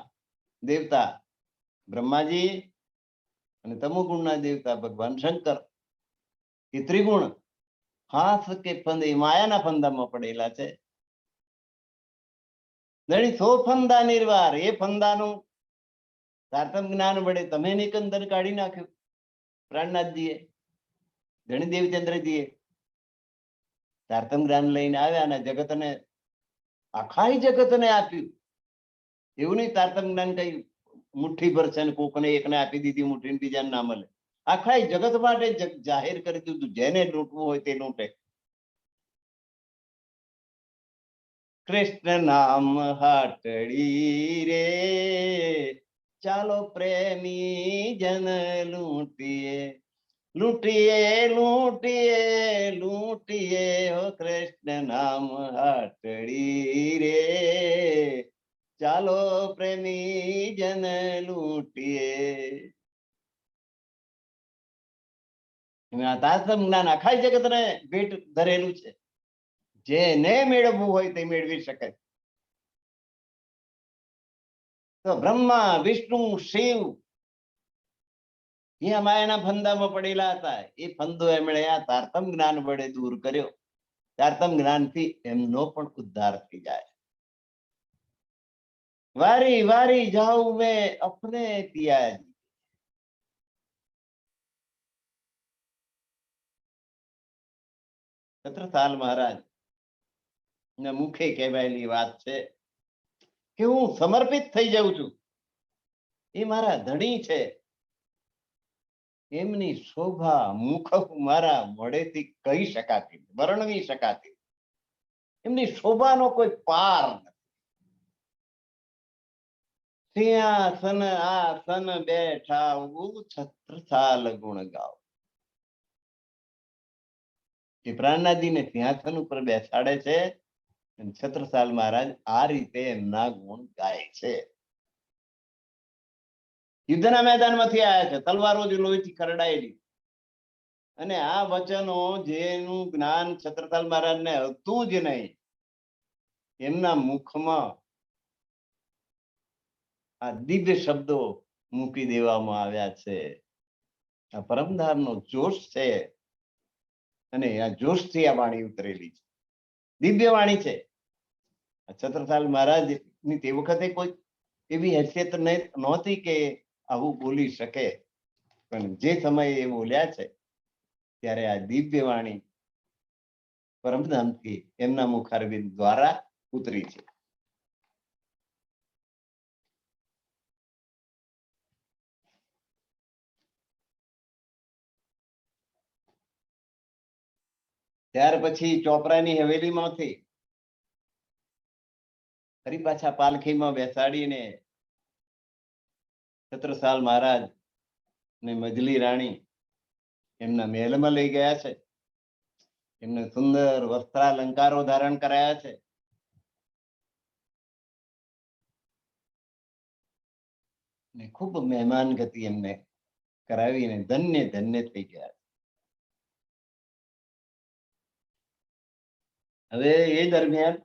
દેવતા બ્રહ્માજી અને તમોગુણના દેવતા ભગવાન શંકર. એ ત્રિગુણ હાથ કે ફંદ એ માયાના ફંદામાં પડેલા છે. ધણી સો ફંદા નિર્વાર. એ ફંદાનું સાર્થક જ્ઞાન વડે તમે નિકંદન કાઢી નાખ્યું પ્રાણનાથજીએ. ધણી દેવચંદ્રજીએ તારતમ જ્ઞાન લઈને આવ્યા અને જગતને આખા જગતને આપ્યું. એવું નહીં તારતમ જ્ઞાન કઈ મુઠ્ઠી ભર છે ને કોકને એકને આપી દીધી મુઠ્ઠી, બીજાને ના મળે. આખા જગત માટે જાહેર કરી દીધું, જેને લૂંટવું હોય તે લૂંટે. કૃષ્ણ નામ હાટડી રે, ચાલો પ્રેમી જન લૂંટીએ, લૂંટીએ લૂંટીએ લૂંટીએ હો કૃષ્ણ નામ હાટડી રે, ચાલો પ્રેમી જન લૂંટીએ. તારતમ જ્ઞાન આખા જગતને ભેટ ધરેલું છે. જેને મેળવવું હોય તે મેળવી શકે. તો બ્રહ્મા વિષ્ણુ શિવ એ માયાના ફંદામાં પડેલા હતા. એ ફંદો એમણે આ તારતમ જ્ઞાન વડે દૂર કર્યો. તારતમ જ્ઞાનથી એમનો પણ ઉદ્ધાર થઈ જાય. વારી વારી જાઉં મેં અપને પિયાજી. છત્રસાલ મહારાજ ને મુખે કહેવાયેલી વાત છે કે હું સમર્પિત થઈ જાઉં છું. એ મારા ધણી છે, એમની શોભા મુખ મારા મોઢેથી કહી શકાતી, વર્ણવી શકાતી. એમની શોભાનો કોઈ પાર નથી. સિંહાસન આસન બેઠા છત્રસાલ ગુણ ગાવ. એ પ્રાણનાથજીને સિંહાસન ઉપર બેસાડે છે. છત્રસાલ મહારાજ આ રીતે એમના ગુણ ગાય છે. યુદ્ધના મેદાનમાંથી આવ્યા છે, તલવારો જ લોહીથી ખરડાયેલી. અને આ વચનો જેનું જ્ઞાન છત્રસાલ મહારાજને હતું જ નહીં, એમના મુખમાં આ દિવ્ય શબ્દો મૂકી દેવામાં આવ્યા છે. આ પરમધામનો જોશ છે અને આ જોશથી આ વાણી ઉતરેલી છે. દિવ્ય વાણી છે. છત્રસાલ મહારાજ ની તે વખતે કોઈ એવી હેસિયત નહોતી કે આવું બોલી શકે, પણ જે સમયે એ બોલ્યા છે ત્યારે આ દિવ્ય વાણી પરમધામથી એમના મુખારવિંદ દ્વારા ઉતરી છે. ત્યાર પછી ચોપરાની હવેલીમાંથી ફરી પાછા પાલખીમાં બેસાડીને છત્રસાલ મહારાજ ને મજલી રાણી એમના મહેલમાં લઈ ગયા છે. એમને સુંદર વસ્ત્રાલંકારો ધારણ કરાયા છે. ને ખૂબ મહેમાન ગતિ એમને કરાવીને ધન્ય ધન્ય થઈ ગયા. હવે એ દરમિયાન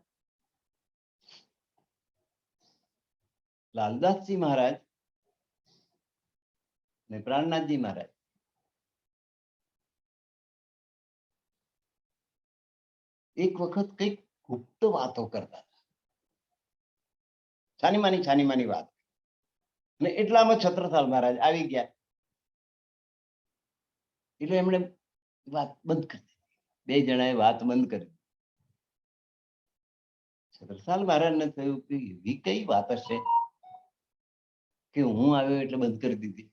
લાલદાસજી મહારાજ ને પ્રાણનાથજી મહારાજ એક વખત કઈક ગુપ્ત વાતો કરતા હતા, છાની માની વાત. અને એટલામાં છત્રસાલ મહારાજ આવી ગયા એટલે એમણે વાત બંધ કરી દીધી. બે જણાએ વાત બંધ કરી. છત્રસાલ મહારાજને થયું કે એવી કઈ વાત હશે કે હું આવ્યો એટલે બંધ કરી દીધી.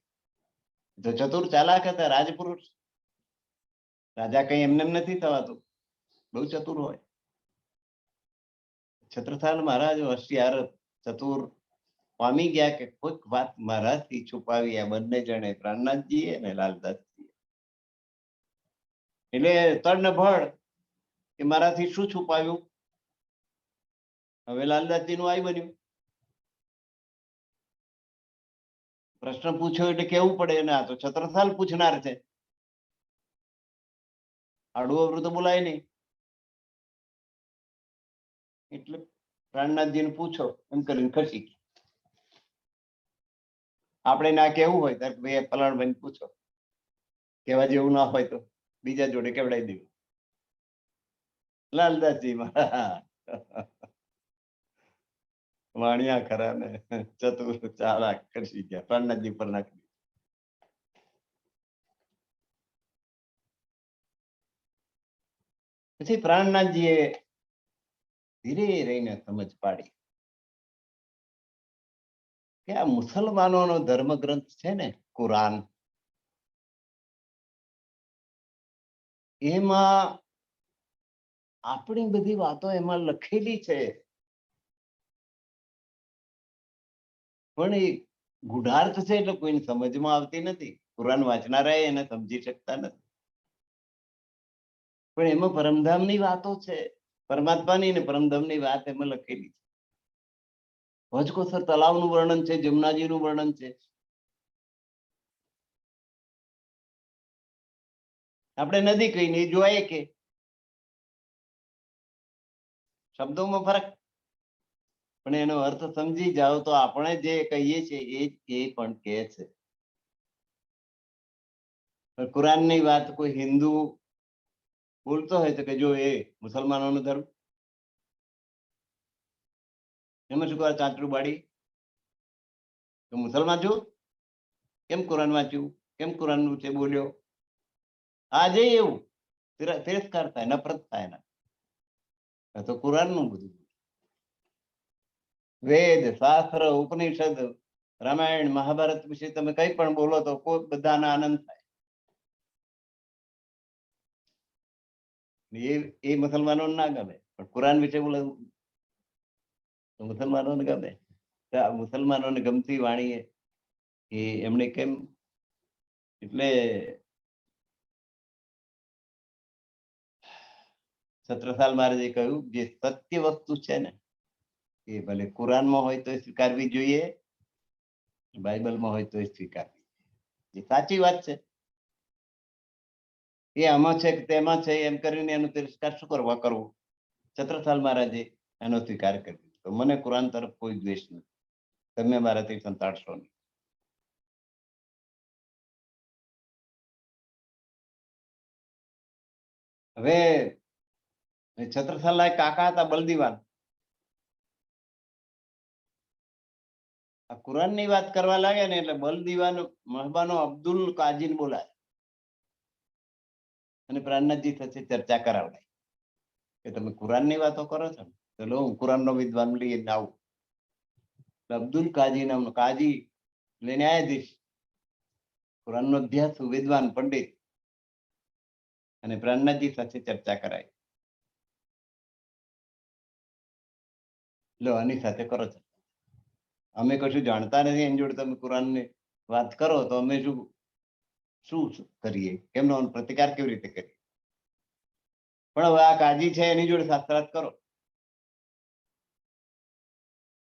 તો ચતુર ચાલાક હતા, રાજપુરુષ. રાજા કઈ એમને નથી થવાતું, બહુ ચતુર હોય. છત્રસાલ મહારાજ હોશિયાર ચતુર પામી ગયા કે કોઈક વાત મહારાજથી છુપાવી આ બંને જણે, પ્રાણનાથજીએ અને લાલદાસજીએ. એટલે તડ ને ભળ કે મારાથી શું છુપાવ્યું. હવે લાલદાસજી નું આઈ બન્યું. પ્રશ્ન પૂછ્યો એટલે કેવું પડે. ના તો છત્રસાલ પૂછનાર છે, આડું અવરું તો બોલાય નહીં. એટલે પ્રાણનાથજીને પૂછો એમ કરીને ખસી. આપણે ના કેવું હોય ત્યારે ભાઈ ફલાણ ભાઈ પૂછો, કેવા જેવું ના હોય તો બીજા જોડે કેવડાવી દેવું. લાલદાસજી વાણિયા ખરા ને ચતુર ચાલાક ખસી ગયા, પ્રાણનાથજી પર નાખી. પછી પ્રાણનાથજીએ ધીરે રહીને સમજ પાડી કે આ મુસલમાનોનો ધર્મ ગ્રંથ છે ને કુરાન, એમાં આપણી બધી વાતો એમાં લખેલી છે, પણ એ ગુઢાર્થ છે એટલે કોઈને સમજમાં આવતી નથી. કુરાન વાંચનારા એને સમજી શકતા નથી, પણ એમાં પરમધામની વાતો છે, પરમાત્માની ને પરમધામની વાત એમાં લખેલી છે. ભજકોસર તલાવનું વર્ણન છે, જમુનાજીનું વર્ણન છે. આપણે નદી કહીને જોઈએ કે શબ્દોમાં ફરક, પણ એનો અર્થ સમજી જાઓ તો આપણે જે કહીએ છીએ એ પણ કહે છે. કુરાનની વાત કોઈ હિન્દુ બોલતો હોય તો કે જો એ મુસલમાનોનો ધર્મ, એમાં શું કહે ચાંચડું બાળી તો મુસલમાન છું, કેમ કુરાન વાંચ્યું, કેમ કુરાનનું છે બોલ્યો, આજે એવું તિરસ્કાર થાય, નફરત થાય ના, તો કુરાનનું બધું વેદ શાસ્ત્ર ઉપનિષદ રામાયણ મહાભારત વિશે તમે કઈ પણ બોલો તો કોઈ બધાને આનંદ થાય. એ મુસલમાનોને ના ગમે, પણ કુરાન વિશે બોલે તો મુસલમાનોને ગમે. મુસલમાનોને ગમતી વાણી એ એમણે કેમ, એટલે છત્રસાલ મહારાજે કહ્યું જે સત્ય વસ્તુ છે ને એ ભલે કુરાનમાં હોય તો સ્વીકારવી જોઈએ, બાઇબલમાં હોય તો સ્વીકારવી જોઈએ. એ સાચી વાત છે, એ આમાં છે કે તેમાં છે એમ કરીને એનો તિરસ્કાર શું કરવા કરવું. છત્રસાલ મહારાજે એનો સ્વીકાર કર્યો. તો મને કુરાન તરફ કોઈ દ્વેષ નથી, તમે મારાથી સંતાડશો નહીં. હવે છત્રસાલના કાકા હતા બલદીવાન, આ કુરાનની વાત કરવા લાગે ને એટલે બલદીવાન મહબાનો અબ્દુલ કાજીને બોલાય અને પ્રાણનાથજી સાથે ચર્ચા કરાવડાય કે તમે કુરાનની વાતો કરો છો ને, ચલો હું કુરાનનો વિદ્વાન લઈને આવું. અબ્દુલ કાજી નામનો કાજી એટલે ન્યાયાધીશ, કુરાનનો અભ્યાસ વિદ્વાન પંડિત, અને પ્રાણનાથજી સાથે ચર્ચા કરાય. લો આની સાથે કરો છો, અમે કશું જાણતા નથી, એની જોડે તમે કુરાનની વાત કરો તો અમે શું કરીએ, કેમનો પ્રતિકાર કેવી રીતે કરીએ. પણ હવે આ કાજી છે એની જોડે શાસ્ત્રાર્થ કરો.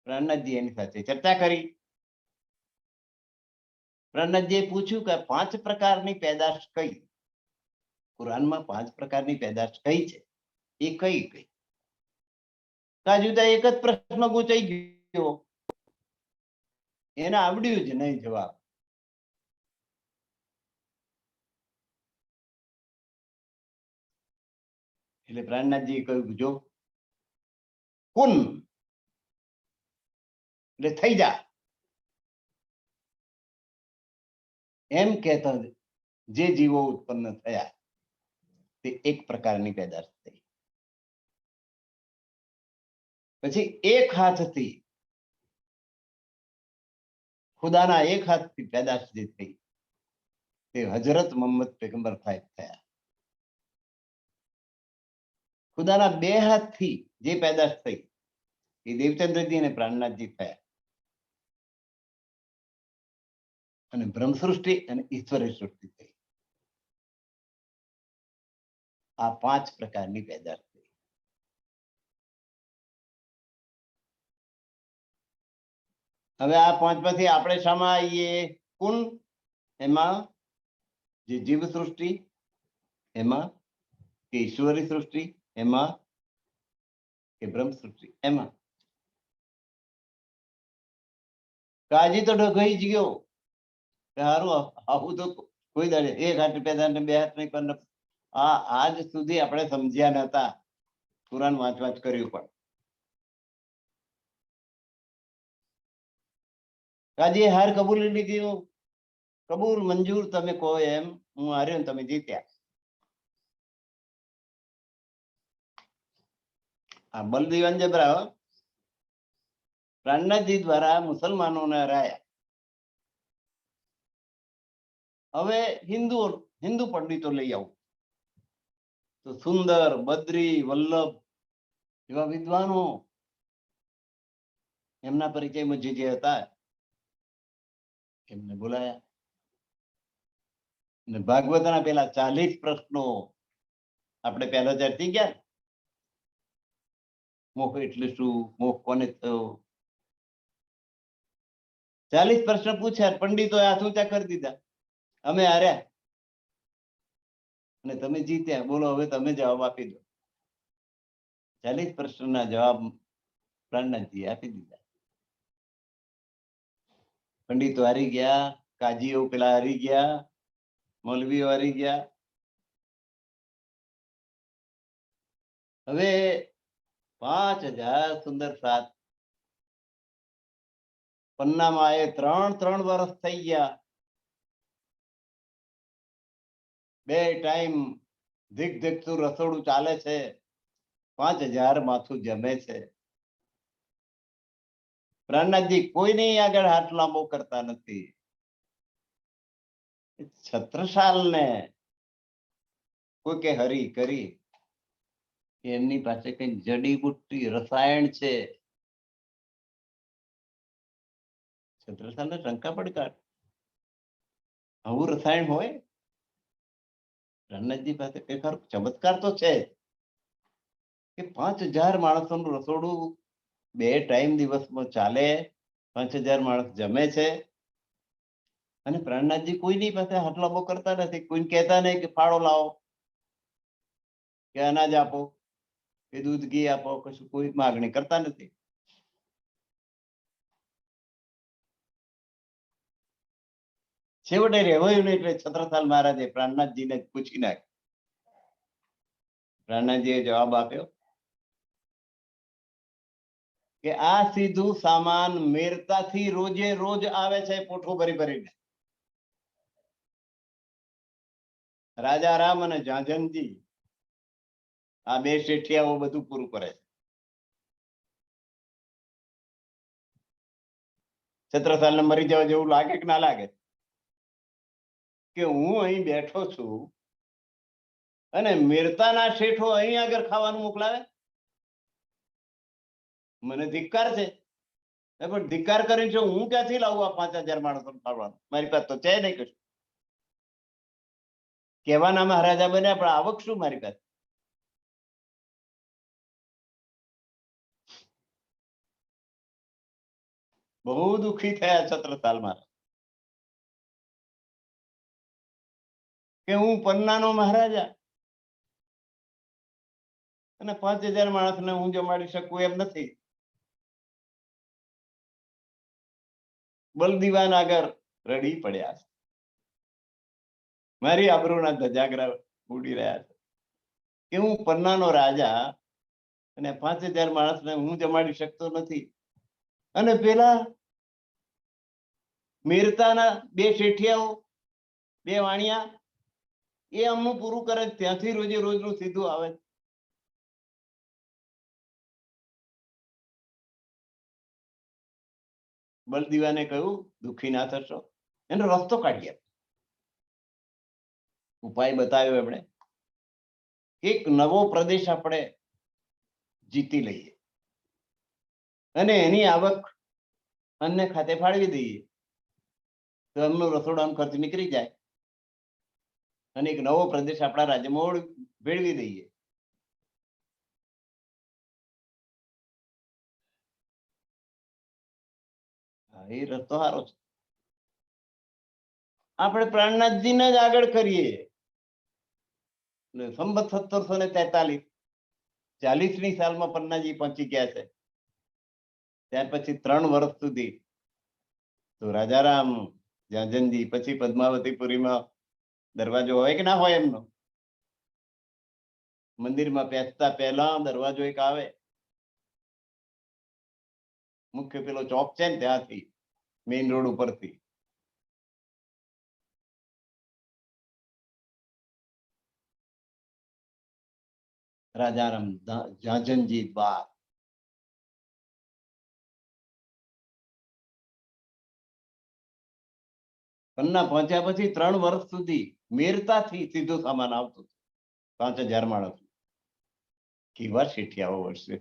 પ્રાણનાથજી એની સાથે ચર્ચા કરી. પ્રાણનાથજીએ પૂછ્યું કે 5 પ્રકારની પેદાશ કઈ, કુરાનમાં 5 પ્રકારની પેદાશ કઈ છે, એ કઈ કઈ. કાજુ તો એક જ પ્રશ્ન પૂછાઈ ગયો, એને આવડ્યું જ નહીં જવાબ. એટલે પ્રાણનાથજી કહ્યું જો કુન એટલે થઈ જા, એમ કહેતા જે જીવો ઉત્પન્ન થયા તે એક પ્રકારની પેદાશ થઈ. પછી એક હાથથી, ખુદાના એક હાથથી પેદાશ જે થઈ તે હજરત મોહમ્મદ પૈગંબર સાહેબ થયા. ખુદાના 2 હાથથી જે પેદાશ થઈ એ દેવચંદ્રજી અને પ્રાણનાથજી થયા. અને બ્રહ્મ સૃષ્ટિ અને ઈશ્વરી સૃષ્ટિ થઈ. આ 5 પ્રકારની પેદાશ થઈ. હવે આ 5 માંથી આપણે શામાં આવીએ? કુલ એમાં જે જીવ સૃષ્ટિ, એમાં કે ઈશ્વરી સૃષ્ટિ, એમાં કે બ્રહ્મ સૃષ્ટિ, એમાં. કાજી તો ડઘાઈ જ ગયો, સારું આવું તો કોઈ દાડે એક હાથ પેદા ને 2 હાથ નહીં, પણ આજ સુધી આપણે સમજ્યા નતા. કુરાન વાંચ કર્યું પણ કાજીએ હાર કબૂલી લીધી. કબૂલ મંજૂર, તમે કહો એમ, હું હાર્યો ને તમે જીત્યા. આ બલદીવાન જબરા પ્રાણનાથજી દ્વારા મુસલમાનોને હરાયા. હવે હિન્દુ પંડિતો લઈ આવું તો સુંદર, બદ્રી, વલ્લભ એવા વિદ્વાનો એમના પરિચયમાં જે હતા એમને બોલાયા. અને ભાગવતના પેલા 40 પ્રશ્નો આપણે પહેલા ચર્ચી ગયા. મોહ એટલે શું, મોહ કોને થયો, 40 પ્રશ્ન પૂછ્યા. પંડિતોએ હાથ ઊંચા કરી દીધા. અમે હાર્યા અને તમે જીત્યા. બોલો હવે તમે જવાબ આપી દો. 40 પ્રશ્નના જવાબ પ્રાણનાથજી આપી દીધા. પંડિતો હારી ગયા, કાજીઓ પેલા હારી ગયા, મૌલવીઓ હારી ગયા. હવે 5000 સુંદર સાત પન્નામાં એ 3 વર્ષ થઈ ગયા. 2 ટાઈમ ધીકધીકતું રસોડું ચાલે છે. 5000 માથું જમે છે. પ્રાણનાથજી કોઈની આગળ હાથ લાંબો કરતા નથી. છત્રસાલને કોઈ કે હરી કરી, એમની પાસે કઈ જડીબુટ્ટી રસાયણ છે. છત્રસાલને શંકા પડકાર, આવું રસાયણ હોય? પ્રાણનાથજી પાસે કઈ ખરો ચમત્કાર તો છે કે 5000 માણસોનું રસોડું 2 ટાઈમ દિવસમાં ચાલે, 5000 માણસ જમે છે. અને પ્રાણનાથજી કોઈની પાસે હાથ લાંબો કરતા નથી. કોઈને કહેતા નહીં કે ફાળો લાવો, કે અનાજ આપો, કે દૂધ ઘી આપો, કશું કોઈ માગણી કરતા નથી. છેવટે રહેવાયું નહીં એટલે છત્રસાલ મહારાજે પ્રાણનાથજીને પૂછી નાખ્યું. પ્રાણનાથજીએ જવાબ આપ્યો કે આ સીધું સામાન મેરતાથી રોજે રોજ આવે છે, પોઠું ભરી ભરીને. રાજારામ અને ઝાંઝનજી આ 2 શેઠિયાઓ બધું પૂરું કરે છે. છત્રસાલને મરી જવા જેવું લાગે કે ના લાગે? કે હું અહીં બેઠો છું અને મેરતાના શેઠો અહીં આગળ ખાવાનું મોકલાવે? મને ધિક્કાર છે. પણ ધિક્કાર કરીને છે હું ક્યાંથી લાવું આ 5000 માણસો ખાવાનું? મારી પાસે તો છે નહીં કશું. કહેવાના મહારાજા બન્યા, પણ આવક શું મારી પાસે? બહુ દુઃખી થયા છત્રસાલ મહારાજ કે હું પન્નાનો મહારાજા અને 5000 માણસને હું જમાડી શકું એમ નથી. બલદીવાન આગળ રડી પડ્યા છે. મારી આબરૂના ધજાગરા ઉડી રહ્યા છે કે હું પન્નાનો રાજા અને 5000 માણસને હું જમાડી શકતો નથી. અને પેલા મેરતાના 2 શેઠિયાઓ, 2 વાણિયા, એ અમનું પૂરું કરે, ત્યાંથી રોજે રોજનું સીધું આવે. બલદીવાને કહ્યું દુઃખી ના થશો, એનો રસ્તો કાઢીએ. ઉપાય બતાવ્યો એમણે. એક નવો પ્રદેશ આપણે જીતી લઈએ અને એની આવક અન્ય ખાતે ફાળવી દઈએ તો એમનો રસોડાનો ખર્ચ નીકળી જાય અને એક નવો પ્રદેશ આપણા રાજ્યમાં ભેળવી દઈએ. એ રસ્તો સારો છે. આપણે પ્રાણનાથજીને જ આગળ કરીએ. સંવત 1743 40મી સાલમાં પન્નાજી પહોંચી ગયા છે. ત્યાર પછી 3 વર્ષ સુધી તો રાજારામ, ઝાંઝનજી, પછી પદ્માવતીપુરીમાં દરવાજો હોય કે ના હોય એમનો? મંદિરમાં બેસતા પહેલા દરવાજો એક આવે, મુખ્ય પેલો ચોક છે ને ત્યાંથી, મેઇન રોડ ઉપરથી. રાજારામ ઝાંઝનજી બાગ. પન્ના પહોંચ્યા પછી 3 વર્ષ સુધી મેરતાથી સીધું સામાન આવતું 5000 માણસ. કેવા શેઠિયાઓ વર્ષે.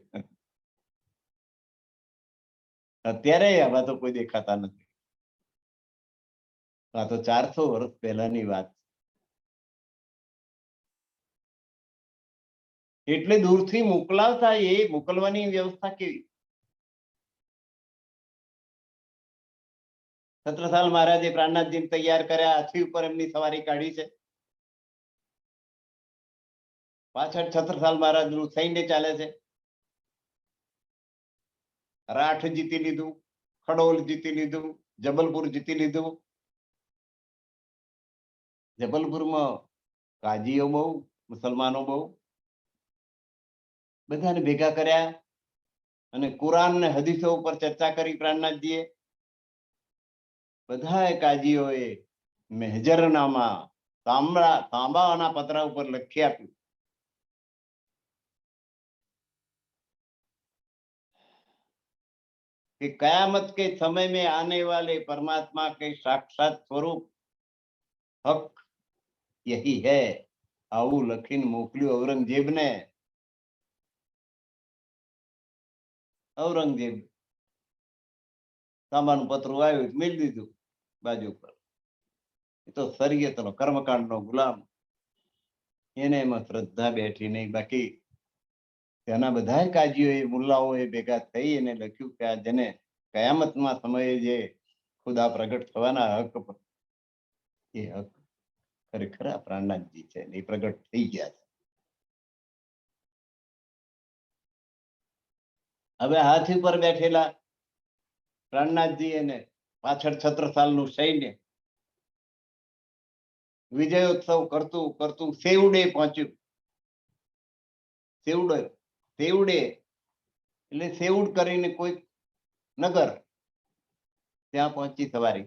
અત્યારે આવા તો કોઈ દેખાતા નથી. આ તો 400 વર્ષ પહેલાની વાત. એટલે દૂરથી મોકલાવતા, એ મોકલવાની વ્યવસ્થા કેવી? છત્રસાલ મહારાજે પ્રાણનાથજી તૈયાર કર્યા, હાથી ઉપર એમની સવારી કાઢી છે. પાછળ છત્રસાલ મહારાજનું સૈન્ય ચાલે છે. રાઠ જીતી લીધું, ખડોલ જીતી લીધું, જબલપુર જીતી લીધું. જબલપુરમાં કાજીઓ બહુ, મુસલમાનો બહુ. બધાને ભેગા કર્યા અને કુરાન ને હદીસો ઉપર ચર્ચા કરી પ્રાણનાથજીએ. બધા કાજીઓએ મહેજરનામા તાંબાના પતરા ઉપર લખી આપ્યું कि कयामत के समय में आने वाले परमात्मा के साक्षात स्वरूप हक यही है. આવું લખીને મોકલ્યું ઔરંગઝેબને. ઔરંગઝેબ તાંબાનું પતરું આવ્યું, મેળી દીધું બાજુ પર. એ તો શરીયતનો કર્મકાંડનો ગુલામ, એને એમાં શ્રદ્ધા બેઠી નહીં. બાકી તેના બધા કાજીઓએ, મુલ્લાઓએ ભેગા થઈ એને લખ્યું કે આ જેને કયામતમાં સમયે જે ખુદા પ્રગટ થવાના હક, એ હક ખરેખર આ પ્રાણનાથજી છે, એ પ્રગટ થઈ ગયા છે. હવે હાથી પર બેઠેલા પ્રાણનાથજી અને પાછળ છત્રસાલનું સૈન્ય વિજયોત્સવ કરતું કરતું સેવડે પહોંચ્યું. સેવડે એટલે સેવડ કરીને કોઈ નગર, ત્યાં પહોંચી સવારી.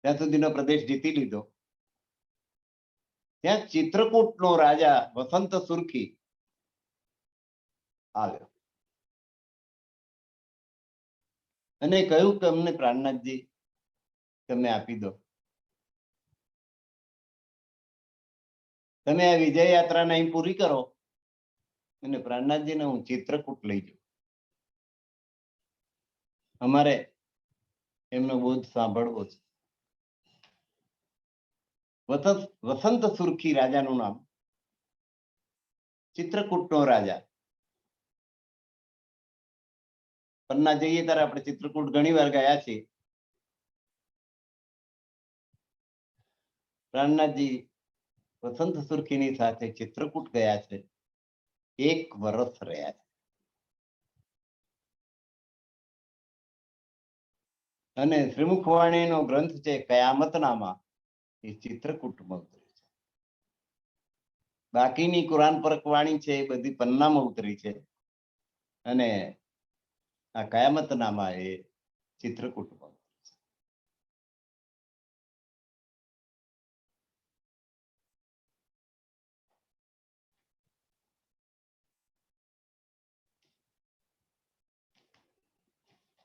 ત્યાં સુધીનો પ્રદેશ જીતી લીધો. ત્યાં ચિત્રકૂટનો રાજા વસંત સુરખી આવ્યો અને કહ્યું કે અમને પ્રાણનાથજી તમે આપી દો, તમે આ વિજય યાત્રાને અહીં પૂરી કરો અને પ્રાણનાથજીને હું ચિત્રકૂટ લઈ જાઉં. અમારે એમનો બોધ સાંભળવો છે. વસંત સુરખી રાજાનું નામ, ચિત્રકૂટનો રાજા. પન્ના જઈએ ત્યારે આપણે ચિત્રકૂટ ઘણી વાર ગયા છીએ. પ્રાણનાથજી વસંત સુરખીની સાથે ચિત્રકૂટ ગયા છે, 1 વર્ષ રહ્યા છે. અને શ્રીમુખવાણીનો ગ્રંથ છે કયામતનામા, એ ચિત્રકૂટમાં ઉતરી છે. બાકીની કુરાન પરક વાણી છે એ બધી પન્નામાં ઉતરી છે, અને આ કયામતનામા એ ચિત્રકૂટમાં.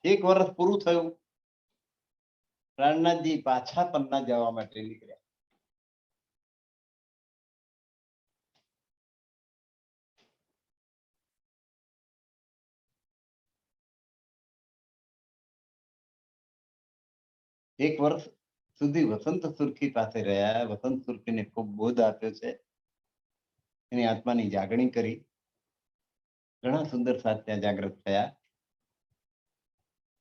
એક વર્ષ પૂરું થયું, પ્રાણનાથજી પાછા પન્ના જવા માટે નીકળ્યા. એક વર્ષ સુધી વસંત સુરખી પાસે રહ્યા. વસંત સુરખીને ખૂબ બોધ આપ્યો છે, એની આત્માની જાગણી કરી. ઘણા સુંદર સાથ ત્યાં જાગૃત થયા.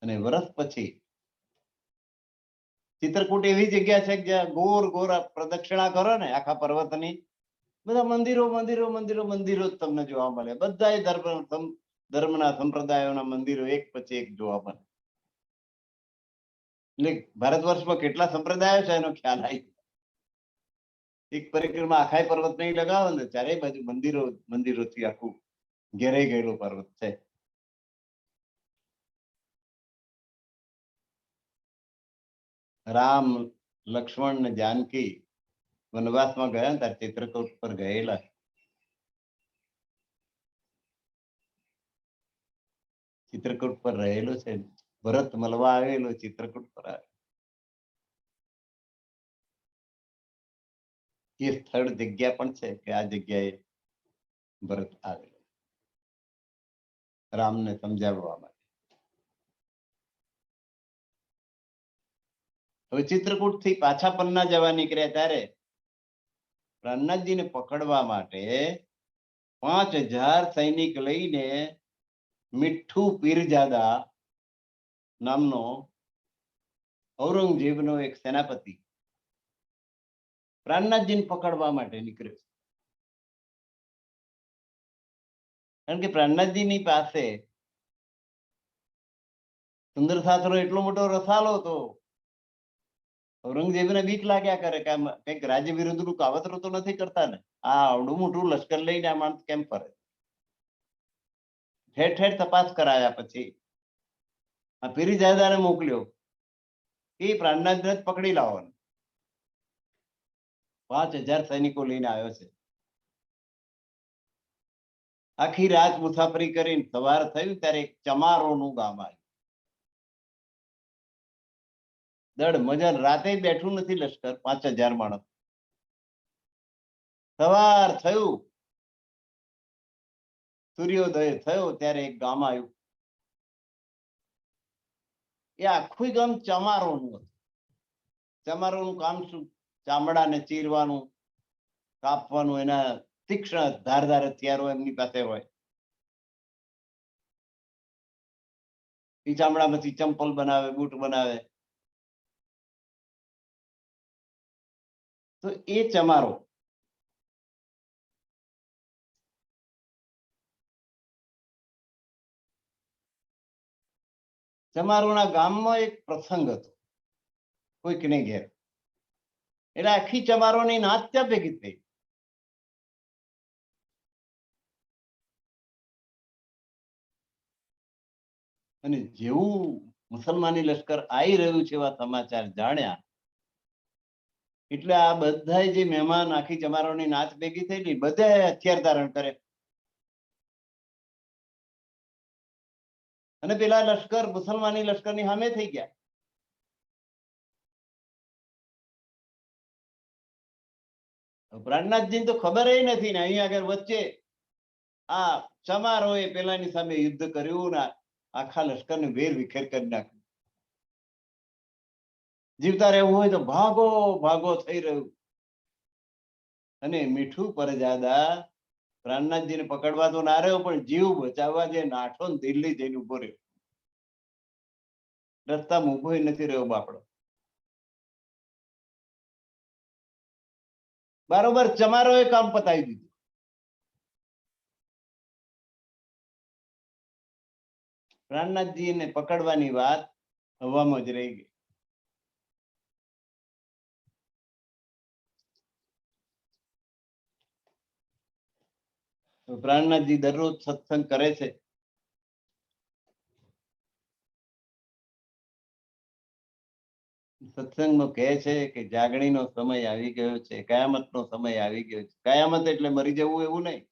અને વર્ષ પછી ચિત્રકૂટ એવી જગ્યા છે જ્યાં ગોર ગોર પ્રદક્ષિણા કરો ને આખા પર્વતની, બધા મંદિરો મંદિરો મંદિરો મંદિરો જ તમને જોવા મળે. બધા ધર્મના સંપ્રદાયોના મંદિરો એક પછી એક જોવા મળે. એટલે ભારત વર્ષમાં કેટલા સંપ્રદાયો છે એનો ખ્યાલ આવી. એક પરિક્રમા આખા પર્વત નહીં લગાવો ને, ચારે બાજુ મંદિરો મંદિરોથી આખું ઘેરાઈ ગયેલો પર્વત છે. રામ, લક્ષ્મણ ને જાનકી વનવાસમાં ગયા ત્યારે ચિત્રકૂટ પર ગયેલા. ચિત્રકૂટ પર રહેલો છે. ભરત મળવા આવેલો ચિત્રકૂટ પર આવે. એ સ્થળ જગ્યા પણ છે કે આ જગ્યાએ ભરત આવેલો રામને સમજાવવા માટે. હવે ચિત્રકૂટ થી પાછા પન્ના જવા નીકળ્યા ત્યારે પ્રહલાદજીને પકડવા માટે 5000 સૈનિક લઈને મીઠું પીરજાદા નામનો ઔરંગઝેબનો એક સેનાપતિ પ્રહલાદજીને પકડવા માટે નીકળ્યો. કારણ કે પ્રહલાદજીની પાસે સુંદર શાસ્ત્રો એટલો મોટો રસાલો હતો. ઔરંગઝેબને બીક લાગ્યા કરે કે કંઈક રાજ્ય વિરુદ્ધનું કાવતરું તો નથી કરતા ને. આ આવડું મોટું લશ્કર લઈને આ માણસ કેમ ફરે? ઠેર ઠેર તપાસ કરાયા પછી આ પીરજાદાને મોકલ્યો કે પ્રહલાદને જ પકડી લાવો. 5000 સૈનિકો લઈને આવ્યો છે. આખી રાત મુસાફરી કરીને સવાર થયું ત્યારે એક ચમારોનું ગામ આવ્યું. દડ મજર રાતે બેઠું નથી લશ્કર. 5000 માણસ. સવાર થયું, સૂર્યોદય થયો ત્યારે એક ગામ આવ્યું. એ આખું ગામ ચમારોનું હતું. ચમારોનું કામ શું? ચામડાને ચીરવાનું, કાપવાનું. એના તીક્ષ્ણ ધારદાર હથિયારો એમની પાસે હોય. એ ચામડામાંથી ચંપલ બનાવે, બૂટ બનાવે. તો એ ચમારો ચમારોના ગામમાં એક પ્રસંગ હતો કોઈકને ઘેર. એટલે આખી ચમારોની નાત ત્યાં ભેગી થઈ. અને જેવું મુસલમાની લશ્કર આવી રહ્યું છે એવા સમાચાર જાણ્યા એટલે આ બધા જે મહેમાન આખી ચમારોની નાચ ભેગી થયેલી બધા હથિયાર ધારણ કરે અને પેલા લશ્કર મુસલમાની લશ્કરની સામે થઈ ગયા. પ્રહલાદજીને તો ખબર નથી ને અહીં આગળ વચ્ચે આ ચમારોએ પેલાની સામે યુદ્ધ કર્યું ને આખા લશ્કરને વેર વિખેર કરી નાખ્યું. જીવતા રહેવું હોય તો ભાગો ભાગો થઈ રહ્યું. અને મીઠું પરજાદા પ્રહલાદજીને પકડવા તો ના રહ્યો પણ જીવ બચાવવા જે નાઠો ને દિલ્હી જઈને ઉભો રહ્યો. રસ્તામાં ઉભો નથી રહ્યો બાપડો. બરોબર ચમારોએ કામ પતાવી દીધું. પ્રહલાદજીને પકડવાની વાત હવામાં જ રહી ગઈ. પ્રહલાદજી દરરોજ સત્સંગ કરે છે. સત્સંગમાં કહે છે કે જાગણીનો સમય આવી ગયો છે, કયામતનો સમય આવી ગયો છે. કયામત એટલે મરી જવું એવું નહીં.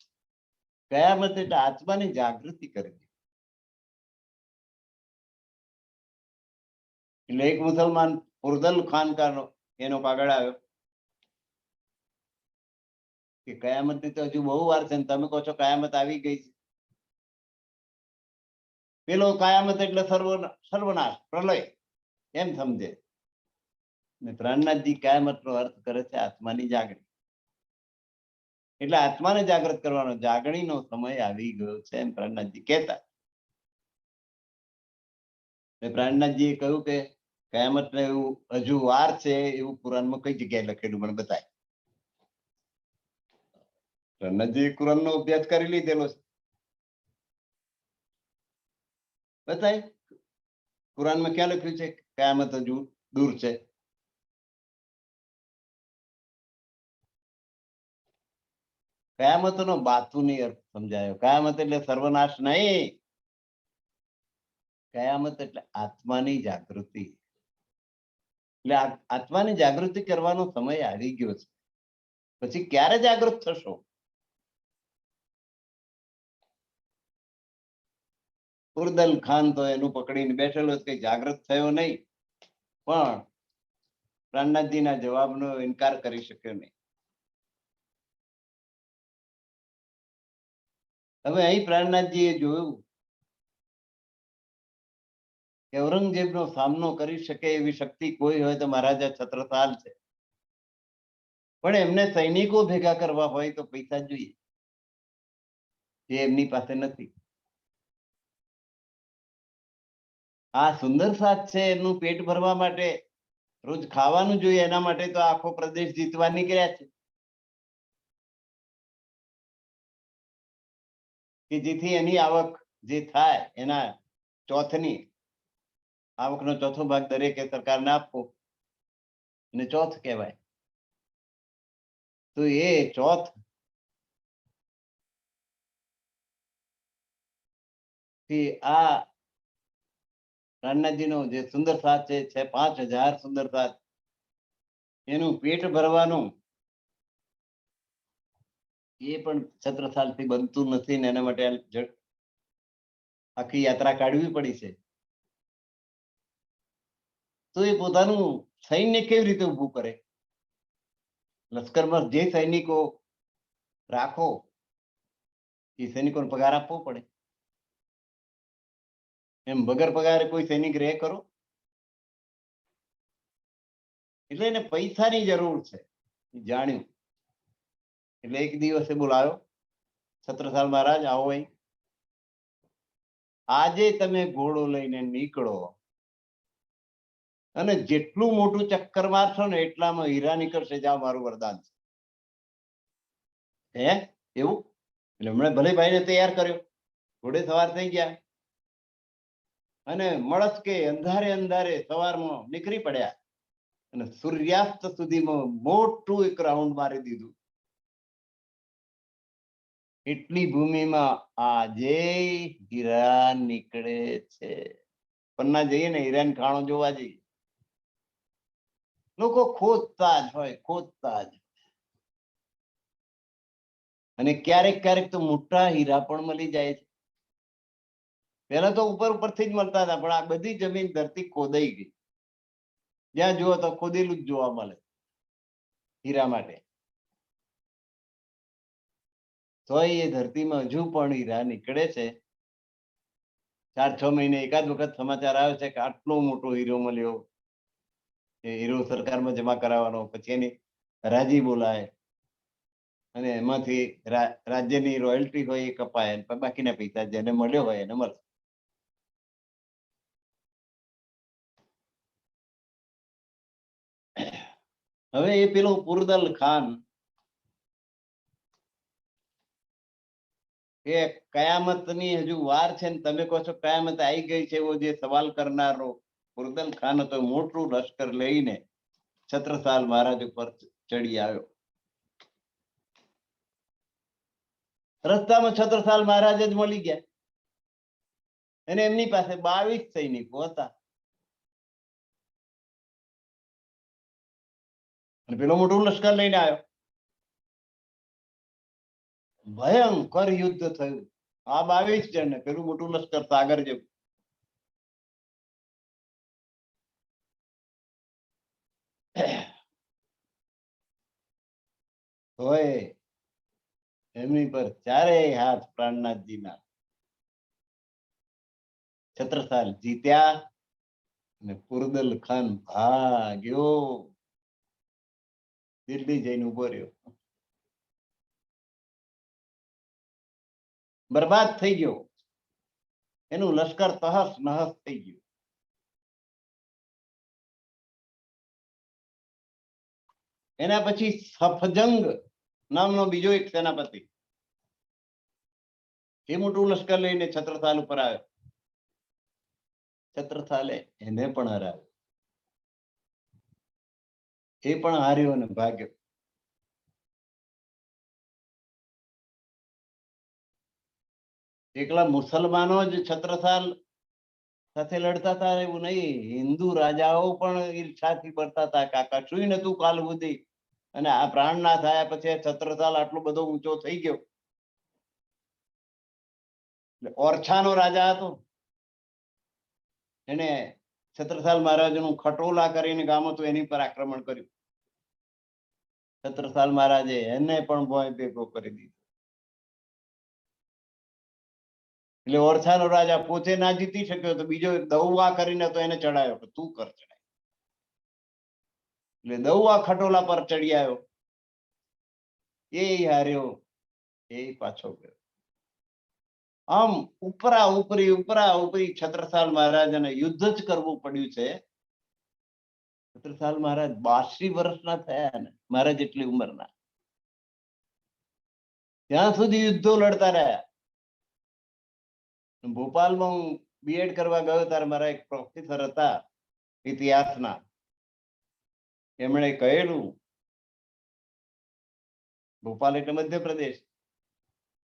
કયામત એટલે આત્માની જાગૃતિ કરવી. એટલે એક મુસલમાન ફુરદલ ખાનકાનો એનો કાગળ આવ્યો કે કયામત ની તો હજુ બહુ વાર છે ને તમે કહો છો કયામત આવી ગઈ છે. પેલો કયામત એટલે સર્વનાશ, પ્રલય એમ સમજે. પ્રહલાદજી કયામત નો અર્થ કરે છે આત્માની જાગણી. એટલે આત્માને જાગૃત કરવાનો જાગણીનો સમય આવી ગયો છે એમ પ્રહલાદજી કહેતા. પ્રહલાદજીએ કહ્યું કે કયામત ને એવું હજુ વાર છે એવું કુરાનમાં કઈ જગ્યાએ લખેલું મને બતાય. પ્રહલાદજી કુરાનનો અભ્યાસ કરી લીધેલો છે. બતાય કુરાનમાં ક્યાં લખ્યું છે કયામત હજુ દૂર છે? કયામતનો બાતુની અર્થ સમજાયો. કયામત એટલે સર્વનાશ નહીં. કયામત એટલે આત્માની જાગૃતિ. એટલે આત્માની જાગૃતિ કરવાનો સમય આવી ગયો છે. પછી ક્યારે જાગૃત થશો? પુરદલ ખાન તો એનું પકડીને બેઠેલો, કઈ જાગૃત થયો નહીં, પણ પ્રાણનાથજીના જવાબનો ઇનકાર કરી શક્યો નહીં. હવે અહીં પ્રાણનાથજીએ જોયું કે ઔરંગઝેબનો સામનો કરી શકે એવી શક્તિ કોઈ હોય તો મહારાજા છત્રસાલ છે, પણ એમને સૈનિકો ભેગા કરવા હોય તો પૈસા જોઈએ, જે એમની પાસે નથી. આ સુંદર સાથ છે, એનું પેટ ભરવા માટે રોજ ખાવાનું જોઈએ, એના માટે તો આખો પ્રદેશ જીતવા નીકળ્યા છે, કે જેથી એની આવક જે થાય એના ચોથની આવકનો ચોથો ભાગ દરેકે સરકારને આપવો, અને ચોથ કહેવાય. તો એ ચોથ થી આ પ્રાણનાથજીનો જે સુંદર સાથ છે 5000 સુંદર સાથ, એનું પેટ ભરવાનું એ પણ છત્રસાલથી બનતું નથી, ને એના માટે આખી યાત્રા કાઢવી પડી છે. તો એ પોતાનું સૈન્ય કેવી રીતે ઊભું કરે? લશ્કરમાં જે સૈનિકો રાખો એ સૈનિકોને પગાર આપવો પડે. એમ વગર પગારે કોઈ સૈનિક રહે કરો? એટલે એને પૈસાની જરૂર છે, જાણ્યું. એટલે એક દિવસે બોલાયો, છત્રસાલ મહારાજ આવો અહીં, આજે તમે ઘોડો લઈને નીકળો અને જેટલું મોટું ચક્કર મારશો ને એટલામાં હીરા નીકળશે, જાઓ, મારું વરદાન છે. હે એવું? એટલે હમણાં ભલે ભાઈને તૈયાર કર્યો, ઘોડે સવાર થઈ ગયા અને મળસ્કે અંધારે અંધારે સવારમાં નીકળી પડ્યા અને સૂર્યાસ્ત સુધીમાં મોટું એક રાઉન્ડ મારી દીધું. એટલી ભૂમિમાં આજે હીરા નીકળે છે. પન્ના જઈએ ને હીરાની ખાણો જોવા જઈએ, લોકો ખોદતા જ હોય, ખોદતા જ. અને ક્યારેક ક્યારેક તો મોટા હીરા પણ મળી જાય છે. પહેલા તો ઉપર ઉપરથી જ મળતા હતા, પણ આ બધી જમીન ધરતી ખોદાઈ ગઈ, જ્યાં જુઓ તો ખોદેલું જ જોવા મળે હીરા માટે. તો એ ધરતીમાં હજુ પણ હીરા નીકળે છે. 4-6 મહિને એકાદ વખત સમાચાર આવે છે કે આટલો મોટો હીરો મળ્યો, એ હીરો સરકારમાં જમા કરાવવાનો, પછી એની હરાજી બોલાય અને એમાંથી રાજ્યની રોયલ્ટી હોય એ કપાય, બાકીના પૈસા જેને મળ્યો હોય એને મળે. હવે એ પેલો પુરદલ ખાન કે કયામતની હજુ વાર છે ને તમે કહો છો કયામત આવી ગઈ છે, એવો જે સવાલ કરનારો પુરદલ ખાન હતો, મોટું લશ્કર લઈને છત્રસાલ મહારાજ ઉપર ચડી આવ્યો. રસ્તામાં છત્રસાલ મહારાજ જ મળી ગયા અને એમની પાસે 22 સૈનિકો હતા. અને પેલો મોટું લશ્કર લઈને આવ્યો. ભયંકર યુદ્ધ થયું. આ 22 જણ ને પેલું મોટું લશ્કર સાગર જેવું. હોય એમની પર ચારેય હાથ પ્રાણનાથજીના. છત્રસાલ જીત્યા અને પુરદલ ખાન ભાગ્યો, દિલ્હી જઈને ઉભો રહ્યો, બરબાદ થઈ ગયો, એનું લશ્કર તહસ નહસ થઈ ગયું. એના પછી સફજંગ નામનો બીજો એક સેનાપતિ, એ મોટું લશ્કર લઈને છત્રસાલ ઉપર આવ્યો. છત્રસાલે એને પણ હરાવ્યો, એ પણ હાર્યો અને ભાગ્યો. એકલા મુસલમાનો જ છત્રસાલ સાથે લડતા હતા એવું નહીં, હિન્દુ રાજાઓ પણ ઈર્ષાથી પડતા હતા. કાકા શું નતું કાલ સુધી, અને આ પ્રાણનાથ થયા પછી છત્રસાલ આટલો બધો ઊંચો થઈ ગયો. ઓરછાનો રાજા હતો, એને છત્રસાલ મહારાજનું ખટોલા કરીને ગામ હતું એની પર આક્રમણ કર્યું. છત્રસાલ મહારાજે એને પણ ભોંય ભેગો કરી દીધો. એટલે ઓરછાનો રાજા પોતે ના જીતી શક્યો તો બીજો દઉવા કરીને તો એને ચડાયો કે તું કર ચડાય. એટલે દઉવા ખટોલા પર ચડી આવ્યો, એ હાર્યો, એ પાછો ગયો. આમ ઉપરા ઉપરી છત્રસાલ મહારાજને યુદ્ધ જ કરવું પડ્યું છે. છત્રસાલ મહારાજ 82 વર્ષના થયા ને, મહારાજ એટલી ઉંમરના, ત્યાં સુધી યુદ્ધો લડતા રહ્યા. ભોપાલમાં હું બીએડ કરવા ગયો ત્યારે મારા એક પ્રોફેસર હતા ઇતિહાસના, એમણે કહેલું, ભોપાલ એટલે મધ્યપ્રદેશ,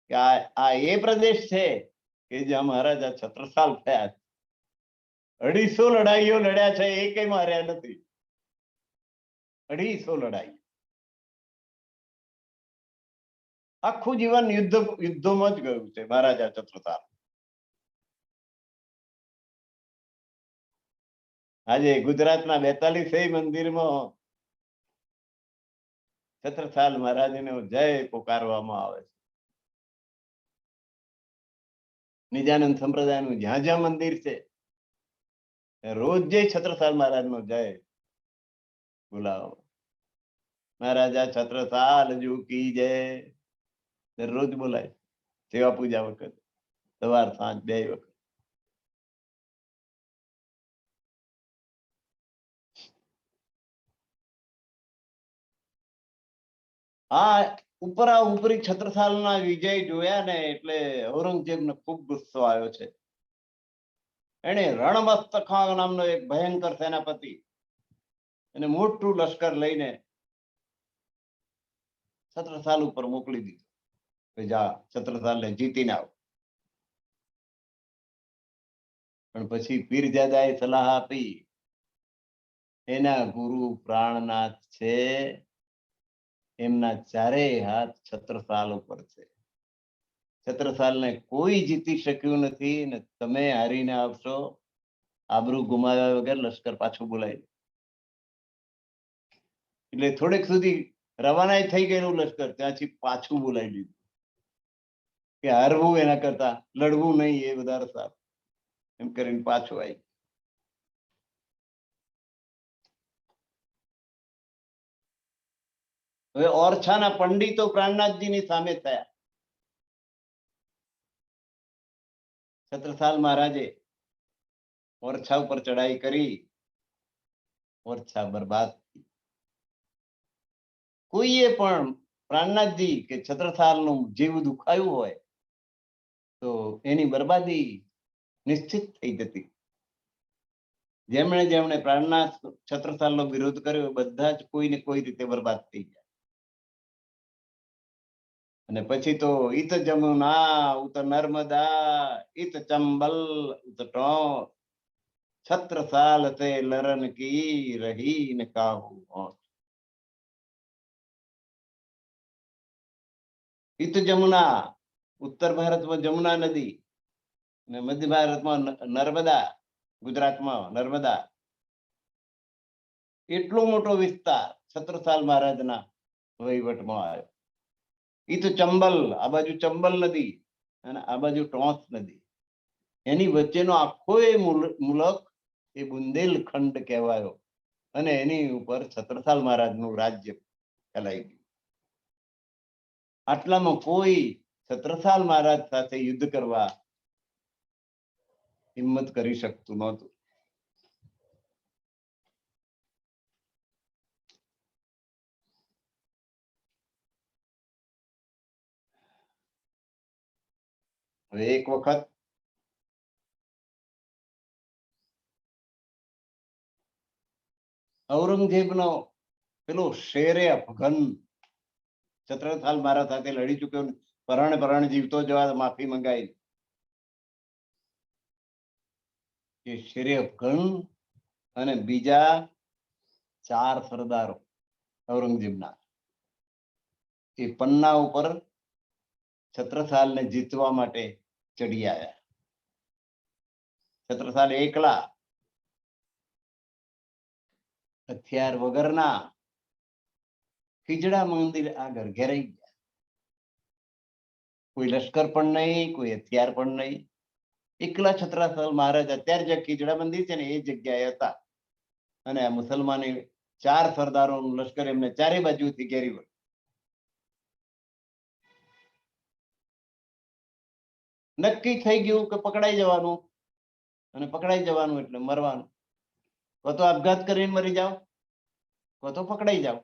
કે આ એ પ્રદેશ છે કે જ્યાં મહારાજા છત્રસાલ થયા. 250 લડાઈઓ લડ્યા છે, એકેય માર્યા નથી. 250 લડાઈ, આખું જીવન યુદ્ધોમાં જ ગયું છે મહારાજા છત્રસાલ. આજે ગુજરાતના 42 મંદિરમાં છત્રસાલ મહારાજને જય પોકારવામાં આવે છે. નિજાનંદ સંપ્રદાયનું જ્યાં જ્યાં મંદિર છે રોજ જય છત્રસાલ મહારાજનો જય બોલાવો. મહારાજા છત્રસાલ જી કી જય દરરોજ બોલાય, સેવા પૂજા વખત, સવાર સાંજ 2 વખત. આ ઉપરા ઉપરી છત્રસાલના વિજય જોયા ને એટલે ઔરંગઝેબને ખૂબ ગુસ્સો આવ્યો છે. એને રણમસ્તખા નામનો એક ભયંકર સેનાપતિ અને મોટું લશ્કર લઈને છત્રસાલ ઉપર મોકલી દીધું કે જા છત્રસાલને જીતીને આવ. પણ પછી પીરજાદાએ સલાહ આપી, એના ગુરુ પ્રાણનાથ છે, એમના ચારેય હાથ છત્રસાલ ઉપર છે. છત્રસાલને કોઈ જીતી શક્યું નથી ને તમે હારીને આવશો, આબરૂ ગુમાવ્યા વગર લશ્કર પાછું બોલાય. એટલે થોડેક સુધી રવાના થઈ ગયેલું લશ્કર ત્યાંથી પાછું બોલાવી દીધું કે હારવું એના કરતા લડવું નહીં એ વધારે સારું, એમ કરીને પાછું આવી. હવે ઓરછાના પંડિતો પ્રાણનાથજીની સામે થયા. છત્રસાલ મહારાજે ઓરછા ઉપર ચડાઈ કરી, ઓરછા બરબાદ. કોઈએ પણ પ્રાણનાથજી કે છત્રસાલનું જીવ દુખાયું હોય તો એની બરબાદી નિશ્ચિત થઈ જતી. જેમણે જેમણે પ્રાણનાથ છત્રસાલનો વિરોધ કર્યો બધા જ કોઈને કોઈ રીતે બરબાદ થઈ ગયા. અને પછી તો ઈત જમુના ઉત નર્મદા ઈત ચંબલ ઉત ટોંક, છત્રસાલ તે લરન કી રહી ને કાહુ હોઠ. ઈત જમુના ઉત્તર ભારતમાં જમુના નદી અને મધ્ય ભારતમાં નર્મદા, ગુજરાતમાં નર્મદા. એટલો મોટો વિસ્તાર છત્રસાલ મહારાજના વહીવટમાં આવ્યો. ઈ તો ચંબલ, આ બાજુ ચંબલ નદી અને આ બાજુ ટોંસ નદી, એની વચ્ચેનો આખો એ મુલક એ બુંદેલખંડ કહેવાયો અને એની ઉપર છત્રસાલ મહારાજનું રાજ્ય ફેલાઈ ગયું. આટલામાં કોઈ છત્રસાલ મહારાજ સાથે યુદ્ધ કરવા હિંમત કરી શકતું નહોતું. હવે એક વખત ઔરંગઝેબનો પેલો શેરે અફઘન છત્રસાલ મહારાજ સાથે લડી ચુક્યો, પરણ જીવતો જવા માફી મંગાઈ. એ શેરે અફઘન અને બીજા 4 સરદારો ઔરંગઝેબના એ પન્ના ઉપર છત્રસાલને જીતવા માટે ચડી આવ્યા. છત્રસાલ એકલા હથિયાર વગરના ખીજડા મંદિર આગળ ઘેરાઈ ગયા. કોઈ લશ્કર પણ નહીં, કોઈ હથિયાર પણ નહીં. એકલા છત્રસાલ મહારાજ અત્યારે જે ખીજડા મંદિર છે ને એ જગ્યાએ હતા. અને આ મુસલમાની 4 સરદારોનું લશ્કર એમને ચારે બાજુથી ઘેરી વળ્યું. નક્કી થઈ ગયું કે પકડાઈ જવાનું, અને પકડાઈ જવાનું એટલે મરવાનું. કો તો આપઘાત કરીને મરી જાઓ, કો તો પકડાઈ જાઓ.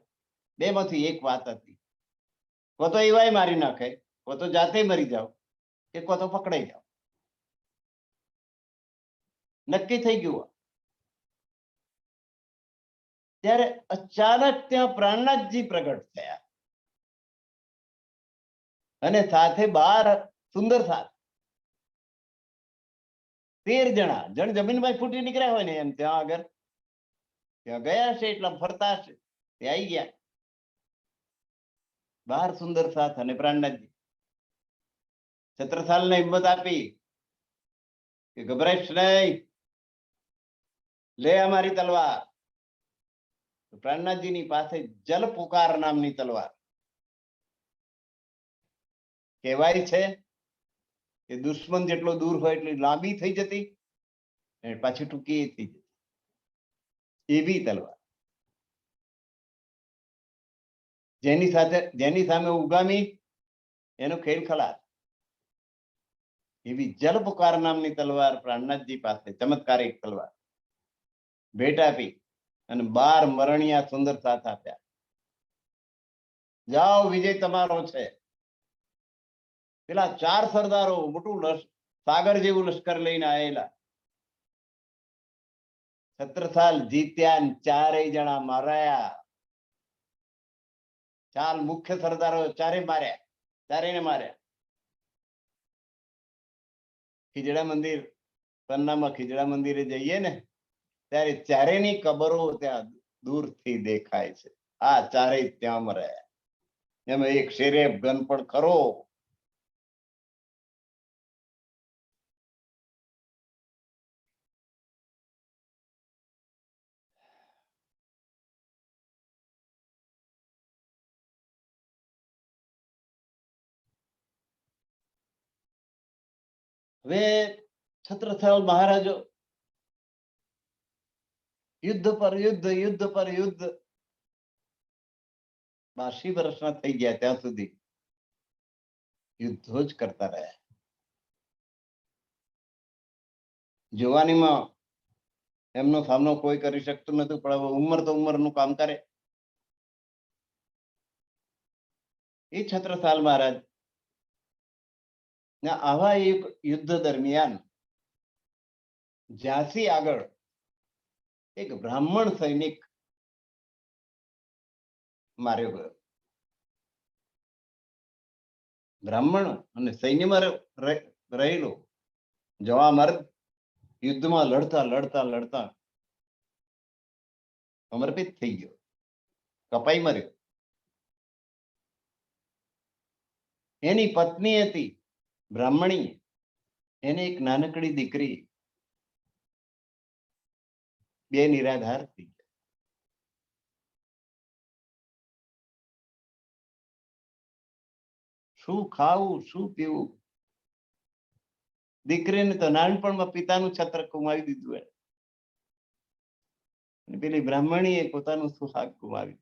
બેમાંથી એક વાત હતી. કો તો એવાય મારી નાખે, કો તો જાતે મરી જાઓ, કે કો તો પકડાઈ જાઓ. નક્કી થઈ ગયું. ત્યારે અચાનક ત્યાં પ્રાણનાથજી પ્રગટ થયા, અને સાથે 12 સુંદર સાથ 13 જણા જણ જમીનમાં ફૂટી નીકળ્યા હોય ને એમ ત્યાં આગળ ત્યાં ગયા છે, એટલા ફરતા છે, તે આવી ગયા. 12 સુંદર સાથ અને પ્રાણનાથજી. છત્રસાલને હિંમત આપી કે ગભરાઈશ નહીં, લે અમારી તલવાર. પ્રાણનાથજીની પાસે જલ પુકાર નામની તલવાર. કહેવાય છે કે દુશ્મન જેટલો દૂર હોય એટલી લાંબી થઈ જતી અને પાછી ટૂંકી થઈ જતી, એવી તલવાર. જેની સામે ઉગામી એનો ખેલ ખલાસ. એવી જલ પુકાર નામની તલવાર પ્રાણનાથજી પાસે, ચમત્કારિક તલવાર ભેટ આપી અને 12 મરણિયા સુંદર સાથ આપ્યા. જાઓ, વિજય તમારો છે. પેલા 4 સરદારો મોટું સાગર જેવું લશ્કર લઈને આવેલા. છત્રસાલ જીત્યા, 4 જણા માર્યા. 4 મુખ્ય સરદારો ચારે માર્યા, ચારેને માર્યા. ખીજડા મંદિર, પન્નામાં ખીજડા મંદિરે જઈએ ને ત્યારે ચારેની કબરો ત્યાં દૂરથી દેખાય છે. આ ચારેય ત્યાં મર્યા. એમાં એક શેરે અફઘન પણ ખરો. હવે છત્રસાલ મહારાજો યુદ્ધ પર યુદ્ધ, યુદ્ધ પર યુદ્ધ 82 વર્ષના થઈ ગયા ત્યાં સુધી યુદ્ધો જ કરતા રહ્યા. જવાનીમાં એમનો સામનો કોઈ કરી શકતું નતું, પણ હવે ઉંમર તો ઉંમરનું કામ કરે. એ છત્રસાલ મહારાજ આવા એક યુદ્ધ દરમિયાન ઝાંસી આગળ એક બ્રાહ્મણ સૈનિક માર્યો ગયો. બ્રાહ્મણ અને સૈન્યમાં રહેલો જવા મર્દ યુદ્ધમાં લડતા લડતા લડતા સમર્પિત થઈ ગયો, કપાઈ મર્યો. એની પત્ની હતી બ્રાહ્મણી, એને એક નાનકડી દીકરી. 2 નિરાધાર થઈ ગયા. શું ખાવું, શું પીવું? દીકરીને તો નાનપણમાં પિતાનું છત્ર ગુમાવી દીધું. પેલી બ્રાહ્મણીએ પોતાનું સુહાગ ગુમાવી,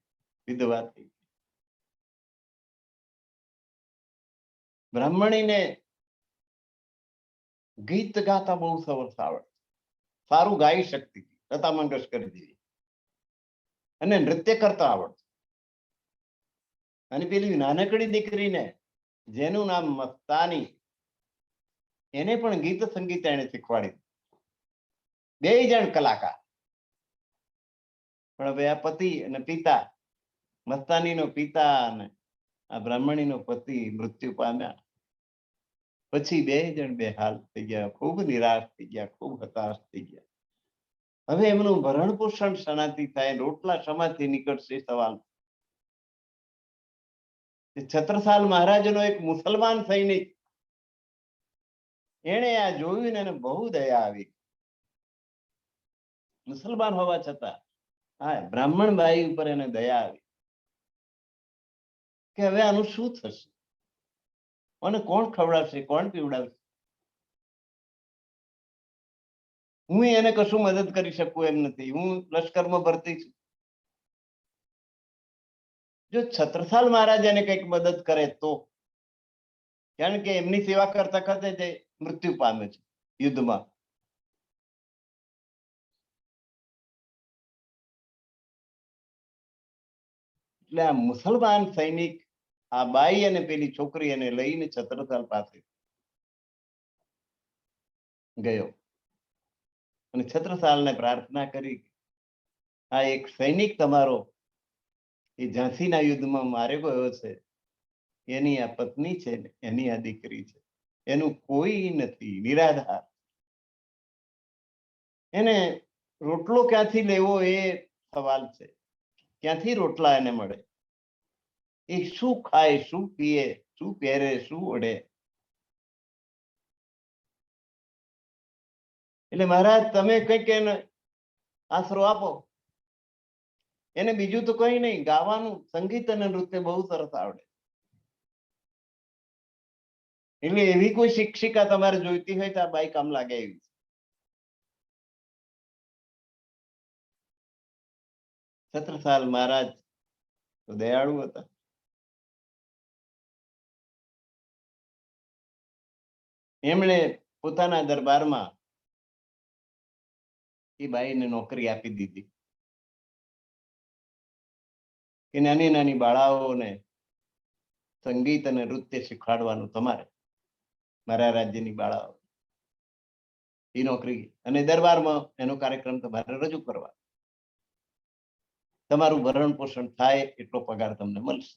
વિધવા થઈ. બ્રાહ્મણીને ગીત ગાતા બહુ સરસ આવડે, સારું ગાઈ શકતી હતી, લતા મંગેશકર જેવી, અને નૃત્ય કરતા આવડતું. અને પેલી નાનકડી દીકરીને જેનું નામ મસ્તાની, એને પણ ગીત સંગીત એને શીખવાડી. 2 જણ કલાકાર. પણ હવે આ પતિ અને પિતા, મસ્તાનીનો પિતા અને આ બ્રાહ્મણીનો પતિ મૃત્યુ પામ્યા. પછી 2 જણ બેહાલ થઈ ગયા, ખૂબ નિરાશ થઈ ગયા, ખૂબ હતાશ થઈ ગયા. હવે એમનું ભરણ પોષણ શનાથી થાય, રોટલા શમાંથી નીકળશે સવાલ. છત્રસાલ મહારાજનો એક મુસલમાન સૈનિક, એને આ જોયું ને એને બહુ દયા આવી. મુસલમાન હોવા છતાં હા, બ્રાહ્મણ બાઈ ઉપર એને દયા આવી કે હવે આનું શું થશે, અને કોણ ખવડાવશે, કોણ પીવડાવશે. હું એને કશું મદદ કરી શકું એમ નથી, હું લશ્કરમાં ભરતી છું. જો છત્રસાલ મહારાજ એને કંઈક મદદ કરે તો, કારણ કે એમની સેવા કરતા કરતા તે મૃત્યુ પામે છે યુદ્ધમાં. એટલે આ મુસલમાન સૈનિક આ બાઈ અને પેલી છોકરી એને લઈને છત્રસાલ પાસે ગયો અને છત્રસાલને પ્રાર્થના કરી, આ એક સૈનિક તમારો એ ઝાંસીના યુદ્ધમાં માર્યો ગયો છે, એની આ પત્ની છે, એની આ દીકરી છે, એનું કોઈ નથી, નિરાધાર. એને રોટલો ક્યાંથી લેવો એ સવાલ છે, ક્યાંથી રોટલા એને મળે, એ શું ખાય, શું પીએ, શું પહેરે, શું ઓઢે. એટલે મહારાજ તમે કંઈક એને આશરો આપો. એને બીજું તો કઈ નહીં, ગાવાનું, સંગીત અને નૃત્ય બહુ સરસ આવડે. એટલે એવી કોઈ શિક્ષિકા તમારે જોઈતી હોય તો આ બાઈ કામ લાગે એવી. છત્રસાલ મહારાજ તો દયાળુ હતા. એમણે પોતાના દરબારમાં એ બાઈને નોકરી આપી દીધી કે નાની નાની બાળાઓને સંગીત અને નૃત્ય શીખવાડવાનું તમારે, મારા રાજ્યની બાળાઓ. એ નોકરી અને દરબારમાં એનો કાર્યક્રમ તમારે રજૂ કરવા, તમારું ભરણ પોષણ થાય એટલો પગાર તમને મળશે.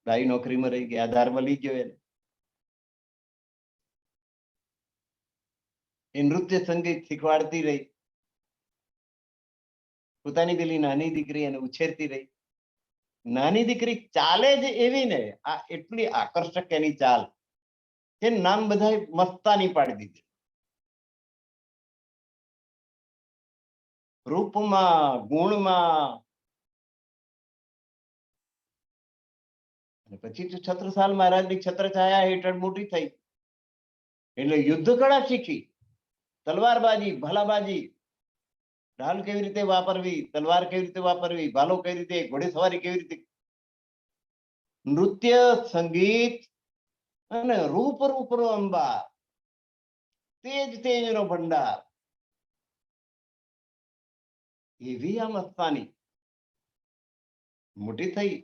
બાઈ નોકરીમાં રહી ગઈ, આધાર મળી ગયો એને. એ નૃત્ય સંગીત શીખવાડતી રહી, પોતાની પેલી નાની દીકરી એને ઉછેરતી રહી. નાની દીકરી ચાલે જ એવી ને, આ એટલી આકર્ષક એની ચાલ કે નામ બધા મસ્તાની પાડી દીધી. રૂપમાં, ગુણમાં. અને પછી તો છત્રસાલ મહારાજની છત્રછાયા હેઠળ મોટી થઈ, એટલે યુદ્ધ કળા શીખી, તલવારબાજી, ભાલાબાજી, ઢાલ કેવી રીતે વાપરવી, તલવાર કેવી રીતે વાપરવી, ભાલો કેવી રીતે, ઘોડેસવારી કેવી રીતે, નૃત્ય, સંગીત અને રૂપ રૂપનો અંબાર, તેજ તેજનો ભંડાર, એવી આ મસ્તાની મોટી થઈ,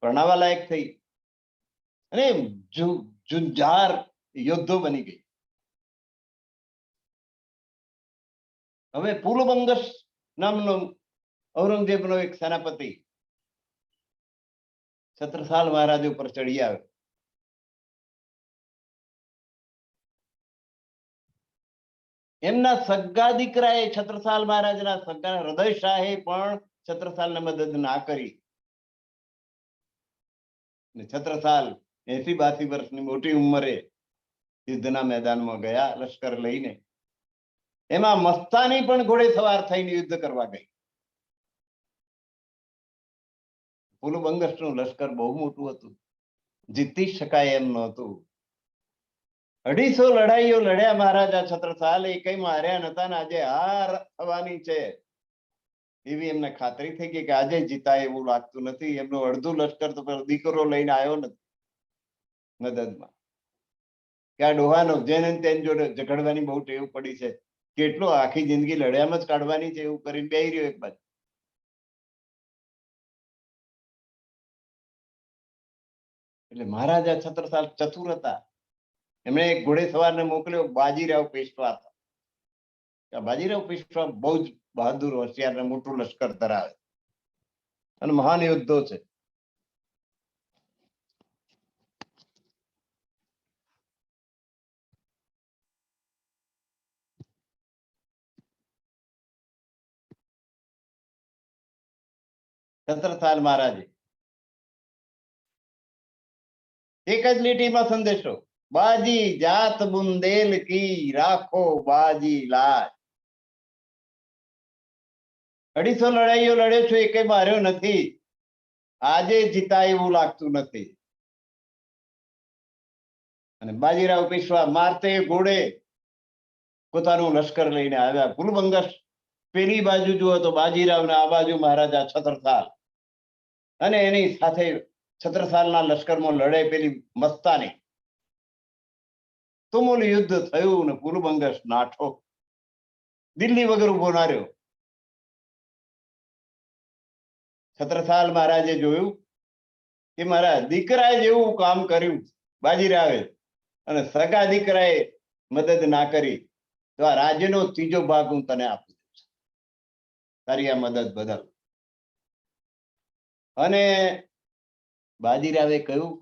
પરણાવા લાયક થઈ અને જુંજાર યોદ્ધો બની ગઈ. હવે પુલબંગસ નામનો ઔરંગઝેબનો એક સેનાપતિ છત્રસાલ મહારાજ ઉપર ચડી આવ્યો. એમના સગા દીકરાએ છત્રસાલ મહારાજના સગા હૃદય શાહે પણ છત્રસાલને મદદ ના કરી. છત્રસાલ 80-82 વર્ષની મોટી ઉંમરે યુદ્ધના મેદાનમાં ગયા લશ્કર લઈને. એમાં મસ્તાની પણ ઘોડે સવાર થઈને યુદ્ધ કરવા ગઈ. પુલબંગસનું લશ્કર બહુ મોટું હતું, જીતી શકાય એમ નહોતું. 250 લડાઈઓ લડ્યા મહારાજા છત્રસાલ, એ કઈ માર્યા નતા ને આજે હાર થવાની છે એવી એમને ખાતરી થઈ ગઈ કે આજે જીતાય એવું લાગતું નથી. એમનું અડધું લશ્કર તો દીકરો લઈને આવ્યો નથી મદદમાં, કે આ ડોહાનો જેને તેન જોડે ઝઘડવાની બહુ ટેવ પડી છે, કેટલો આખી જિંદગી લડ્યામાં જ કાઢવાની છે એવું કરીને બેહી રહ્યો એક બાજુ. એટલે મહારાજા છત્રસાલ ચતુર હતા. એમણે એક ઘોડે સવારને મોકલ્યો, બાજીરાવ પેશવા હતા. બાજીરાવ પેશવા બહુ જ બહાદુર, હોશિયાર અને મોટું લશ્કર ધરાવે અને મહાન યોદ્ધો છે. છત્રસાલ મહારાજે એક જ લીટીમાં સંદેશો બાજી જાત બુંદેલ કી રાખો બાજી લાજ. 250 લડાઈઓ લડ્યો છું, એકે માર્યો નથી. આજે જીતાય એવું લાગતું નથી. અને બાજીરાવ પેશવા મારતે ઘોડે પોતાનું લશ્કર લઈને આવ્યા. કુલબંગસ પેલી બાજુ જુઓ તો બાજીરાવ ને આ બાજુ મહારાજા છત્રસાલ, અને એની સાથે છત્રસાલના લશ્કરમાં લડે પેલી મસ્તાની. તુમુલ યુદ્ધ થયું ને કુલબંગસ નાઠો દિલ્હી વગર ઉભો ના રહ્યો. છત્રસાલ મહારાજે જોયું કે મારા દીકરાએ જેવું કામ કર્યું બાજીરાવે, અને સગા દીકરાએ મદદ ના કરી, તો આ રાજ્યનો 3જો ભાગ હું તને આપું છું, તારી આ મદદ બદલ. અને બાજીરાવે કહ્યું,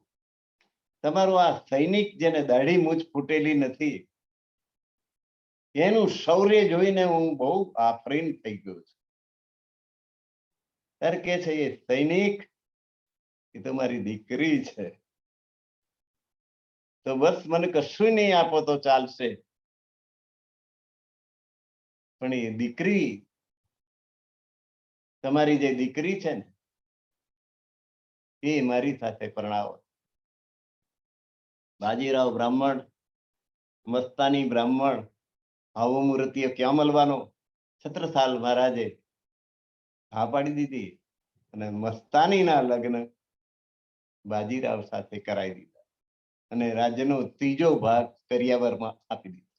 તમારું આ સૈનિક જેને દાઢી મૂછ ફૂટેલી નથી, એનું શૌર્ય જોઈને હું બહુ આફરીન થઈ ગયો છું. ત્યારે કે છે, એ સૈનિક એ તમારી દીકરી છે, તો બસ મને કશું નહીં આપો તો ચાલશે, પણ એ દીકરી, તમારી જે દીકરી છે ને, એ મારી સાથે પરણાવો. બાજીરાવ બ્રાહ્મણ, મસ્તાની બ્રાહ્મણ, આવો મૂર્તિઓ ક્યાં મળવાનો? છત્રસાલ મહારાજે હા પાડી દીધી, અને મસ્તાનીના લગ્ન બાજીરાવ સાથે કરાવી દીધા, અને રાજ્યનો 3જો ભાગ કરિયાવરમાં આપી દીધો.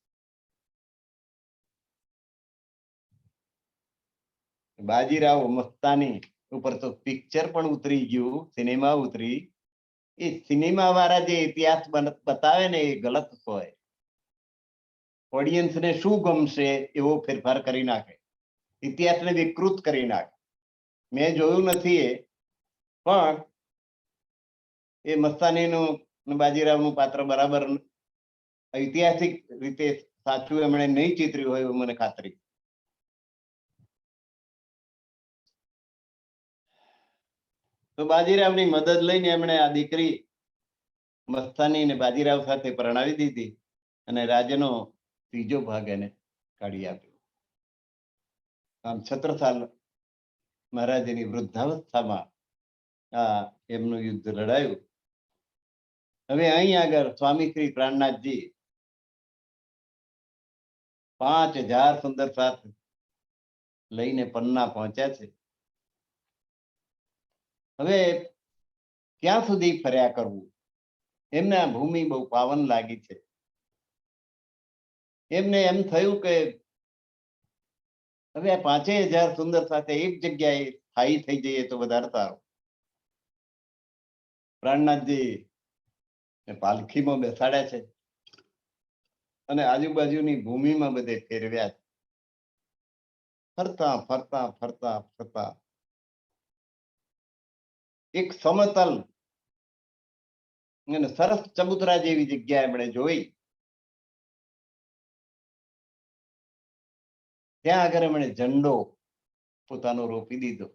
બાજીરાવ મસ્તાની ઉપર તો પિક્ચર પણ ઉતરી ગયું, સિનેમા ઉતરી. એ સિનેમા વાળા જે ઇતિહાસ બતાવે ને, એ ગલત હોય. ઓડિયન્સને શું ગમશે એવો ફેરફાર કરી નાખે, ઇતિહાસને વિકૃત કરી નાખે. મેં જોયું નથી એ, પણ એ મસ્તાનીનું બાજીરાવનું પાત્ર બરાબર ઐતિહાસિક રીતે સાચું એમણે નહીં ચિતર્યું હોય એવું મને ખાતરી. તો બાજીરાવની મદદ લઈને એમણે આ દીકરી મસ્તાનીને બાજીરાવ સાથે પરણાવી દીધી, અને રાજ્યનો 3જો ભાગ એને કાઢી આપ્યો. આમ છત્રસાલ મહારાજની વૃદ્ધાવસ્થામાં આ એમનું યુદ્ધ લડાયું. હવે અહીં આગળ સ્વામી શ્રી પ્રાણનાથજી 5000 સુંદર સાથ લઈને પન્ના પહોંચ્યા છે. હવે ક્યાં સુધી ફર્યા કરવું? એમને આ ભૂમિ બહુ પાવન લાગી છે. એમને એમ થયું કે હવે આ 5000 સુંદર સાથે એક જગ્યાએ સ્થાયી થઈ જઈએ તો વધારે સારું. પ્રાણનાથજી પાલખીમાં બેસાડ્યા છે, અને આજુબાજુની ભૂમિમાં બધે ફેરવ્યા છે. ફરતા ફરતા ફરતા ફરતા એક સમતલ અને સરસ ચબુતરા જેવી જગ્યા એમણે જોઈ. ત્યાં આગળ એમણે ઝંડો પોતાનો રોપી દીધો,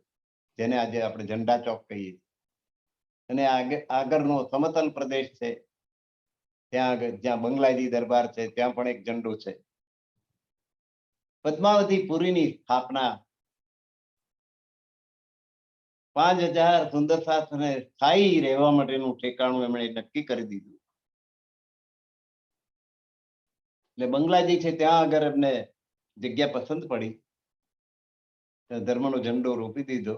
જેને આજે આપણે ઝંડા ચોક કહીએ. અને આગળનો સમતલ પ્રદેશ છે, ત્યાં આગળ જ્યાં બંગલાજી દરબાર છે, ત્યાં પણ એક ઝંડો છે. પદ્માવતી પુરીની સ્થાપના 5000 સુંદર સાથને સ્થાયી રહેવા માટેનું ઠેકાણું એમણે નક્કી કરી દીધું. એટલે બંગલાજી છે ત્યાં આગળ એમને જગ્યા પસંદ પડી, ધર્મનો ઝંડો રોપી દીધો,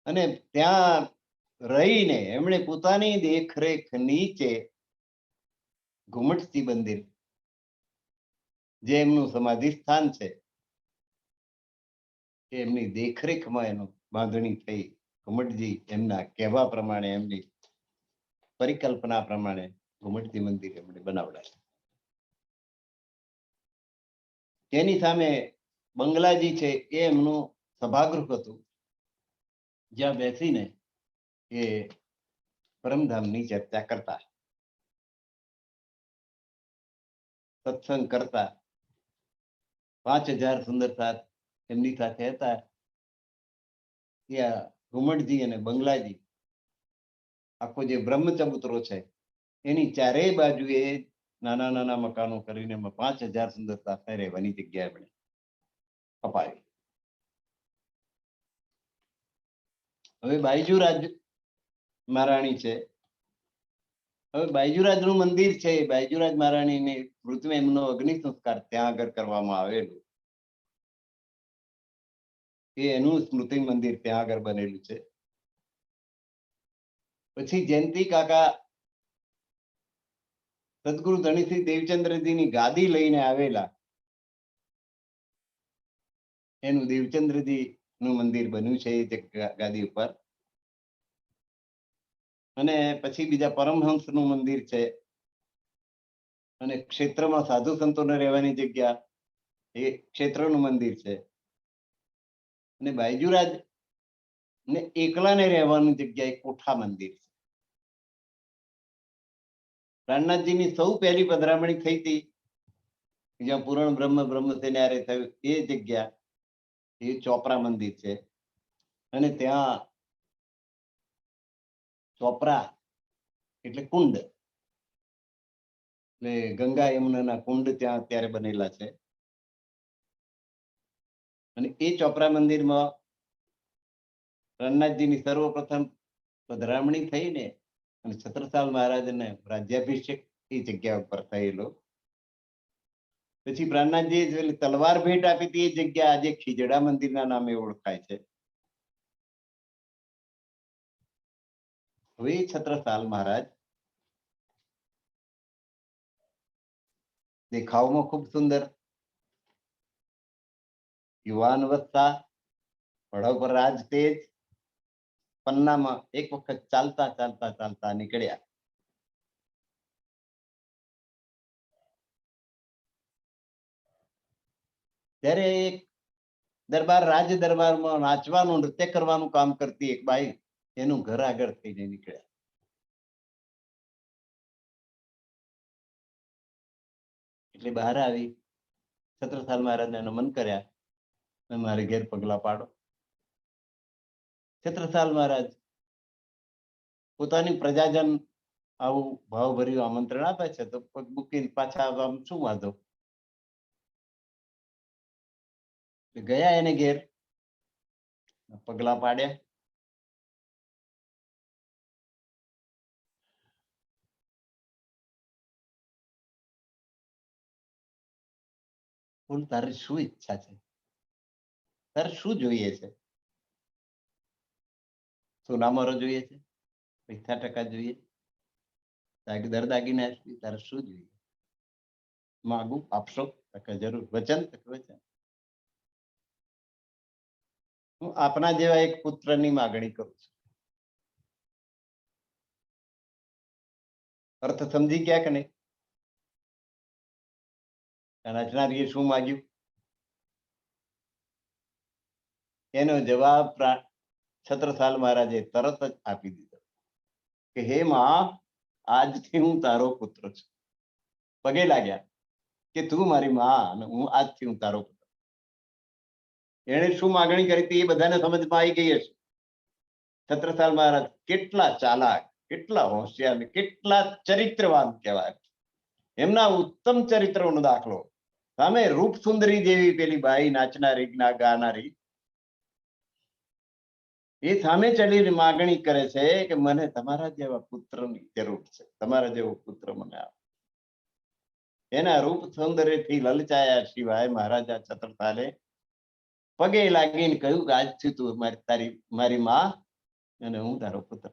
અને ત્યાં રહીને એમણે પોતાની દેખરેખ નીચે ઘુમટથી મંદિર, જે એમનું સમાધિ સ્થાન છે, એમની દેખરેખમાં એનું બાંધણી થઈ. ઘુમટજી એમના કહેવા પ્રમાણે, એમની પરિકલ્પના પ્રમાણે ઘુમટજી મંદિર એમણે બનાવડાવ્યું. તેની સામે બંગલાજી છે એ એમનું સભાગૃહ હતું, જ્યાં બેસીને એ પરમધામની ચર્ચા કરતા, સત્સંગ કરતા. 5000 સુંદર સાથ એમની સાથે હતા. ત્યાં ઘુમટજી અને બંગલાજી આખો જે બ્રહ્મચબૂતરો છે એની ચારેય બાજુએ નાના નાના મકાનો કરીને 5,000 સુંદર સાથે રહેવાની જગ્યા આપણે અપાવી. હવે બાયજુરાજ મહારાણી છે. હવે બાયજુરાજ નું મંદિર છે. બાયજુરાજ મહારાણીની મૃત્યુમાં એમનો અગ્નિ સંસ્કાર ત્યાં આગળ કરવામાં આવેલું. એનું સ્મૃતિ મંદિર ત્યાં આગળ બનેલું છે. પછી જયંતિ કાકા સદગુરુ ધણીસિંહ દેવચંદ્રજીની ગાદી લઈને આવેલા. એનું દેવચંદ્રજી નું મંદિર બન્યું છે એ ગાદી ઉપર. અને પછી બીજા પરમહંસ નું મંદિર છે. અને ક્ષેત્રમાં સાધુ સંતોને રહેવાની જગ્યા એ ક્ષેત્રનું મંદિર છે. અને બાયજુરાજ ને એકલાને રહેવાની જગ્યા એ કોઠા મંદિર છે. પ્રાણનાથજીની સૌ પહેલી પધરામણી થઈ હતી જ્યાં પૂરણ બ્રહ્મ સેનારે થયું એ જગ્યા એ ચોપરા મંદિર છે. અને ત્યાં ચોપરા એટલે કુંડ, એટલે ગંગા યમુનાના કુંડ ત્યાં અત્યારે બનેલા છે. અને એ ચોપરા મંદિરમાં રણનાથજીની સર્વપ્રથમ પધરામણી થઈને અને છત્રસાલ મહારાજને રાજ્યાભિષેક એ જગ્યા ઉપર થયેલો. પછી પ્રાણનાથજીએ તલવાર ભેટ આપી હતી એ જગ્યા આજે ખીજડા મંદિરના નામે ઓળખાય છે. હવે છત્રસાલ મહારાજ દેખાવમાં ખૂબ સુંદર, યુવાન અવસ્થા, પડાવ પર રાજ તેજ, પન્નામાં એક વખત ચાલતા ચાલતા ચાલતા નીકળ્યા. ત્યારે એક દરબાર રાજ દરબારમાં નાચવાનું નૃત્ય કરવાનું કામ કરતી એક બાઈ એનું ઘર આગળ થઈને નીકળ્યા. એટલે બહાર આવી છત્રસાલ મહારાજને નમન કર્યા, મારે ઘેર પગલા પાડો. છત્રસાલ મહારાજ પોતાની પ્રજાજન આવું ભાવભર્યું આમંત્રણ આપે છે તો પગ મૂકીને પાછા આવવામાં શું વાંધો. ગયા એને ઘેર, પગલા પાડ્યા. બોલ તારે શું ઈચ્છા છે, તારે શું જોઈએ છે? સોનામરો જોઈએ છે, પૈસા ટકા જોઈએ, દાગીના તારે શું જોઈએ? માગું આપશો? જરૂર. વચન? વચન. હું આપના જેવા એક પુત્રની માગણી કરું છું. અર્થ સમજી ગયા કે નહીં? રચનારીએ શું માગ્યું એનો જવાબ છત્રસાલ મહારાજે તરત જ આપી દીધો કે હે માં, આજથી હું તારો પુત્ર છું. પગે લાગ્યા કે તું મારી માં અને હું આજથી હું તારો પુત્ર. એને શું માગણી કરી હતી એ બધાને સમજમાં આવી ગઈ હશે. છત્રસાલ મહારાજ કેટલા ચાલાક, કેટલા હોશિયાર, કેટલા ચરિત્રવાન કહેવાય. એમના ઉત્તમ ચરિત્રનો દાખલો સામે રૂપ સુંદરી જેવી પેલી બાઈ નાચનારી ગાનારી એ સામે ચડીને માગણી કરે છે કે મને તમારા જેવા પુત્રની જરૂર છે, તમારા જેવો પુત્ર મને આપો. એના રૂપ સૌંદર્યથી લલચાયા સિવાય મહારાજા છત્રસાલે પગે લાગીને કહ્યું કે આજથી તું મારી માં અને હું તારો પુત્ર.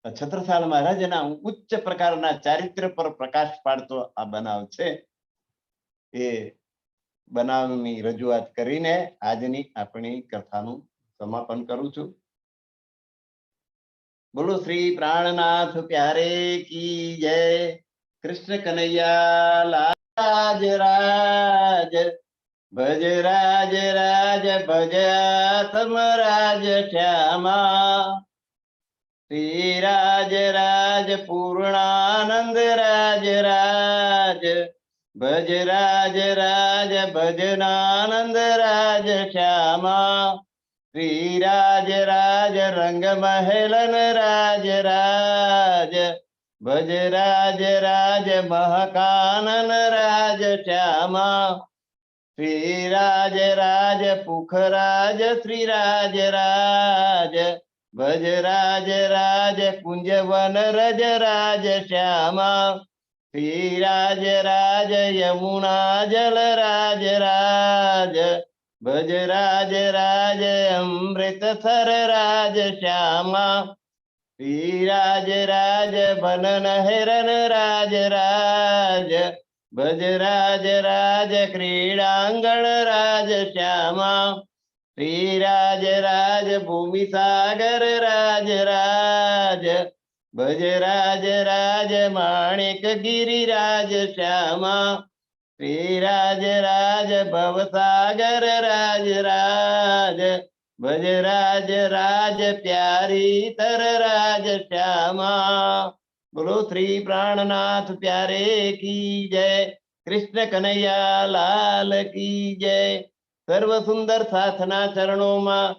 છત્રસાલ મહારાજના ઉચ્ચ પ્રકારના ચારિત્ર પર પ્રકાશ પાડતો આ બનાવ છે. એ બનાવની રજૂઆત કરીને આજની આપણી કથાનું સમાપન કરું છું. બોલો શ્રી પ્રાણનાથ પ્યારે કી જય. કૃષ્ણ કનૈયા લાજ રાજ. ભજ રાજ રાજ ભજ આત્મરાજ શ્યામા. શ્રી રાજ રાજ પૂર્ણાનંદ રાજ રાજ. ભજ રાજ રાજ ભજનાનંદ રાજ શ્યામા. श्री राज राज रंग महलन राज राज भज राज राज महकानन राज श्यामा श्री राज राज पुखराज श्री राज राज भज राज राज कुंजवन रज राज श्यामा श्री राज राज यमुना जल राज राज भज राज राज अमृतसर राज श्यामा श्री राज राज बनन हिरन राज राज भज राज राज क्रीडांगण राज श्यामा श्री राज राज भूमि सागर राज राज भज राज राज माणिक गिरि राज श्यामा श्री राज राज भवसागर राज राज भज राज राज प्यारी तर राज श्यामा। बोलो श्री प्राणनाथ प्यारे की जय। कृष्ण कन्हैया लाल की जय। सर्व सुंदर साथना चरणों में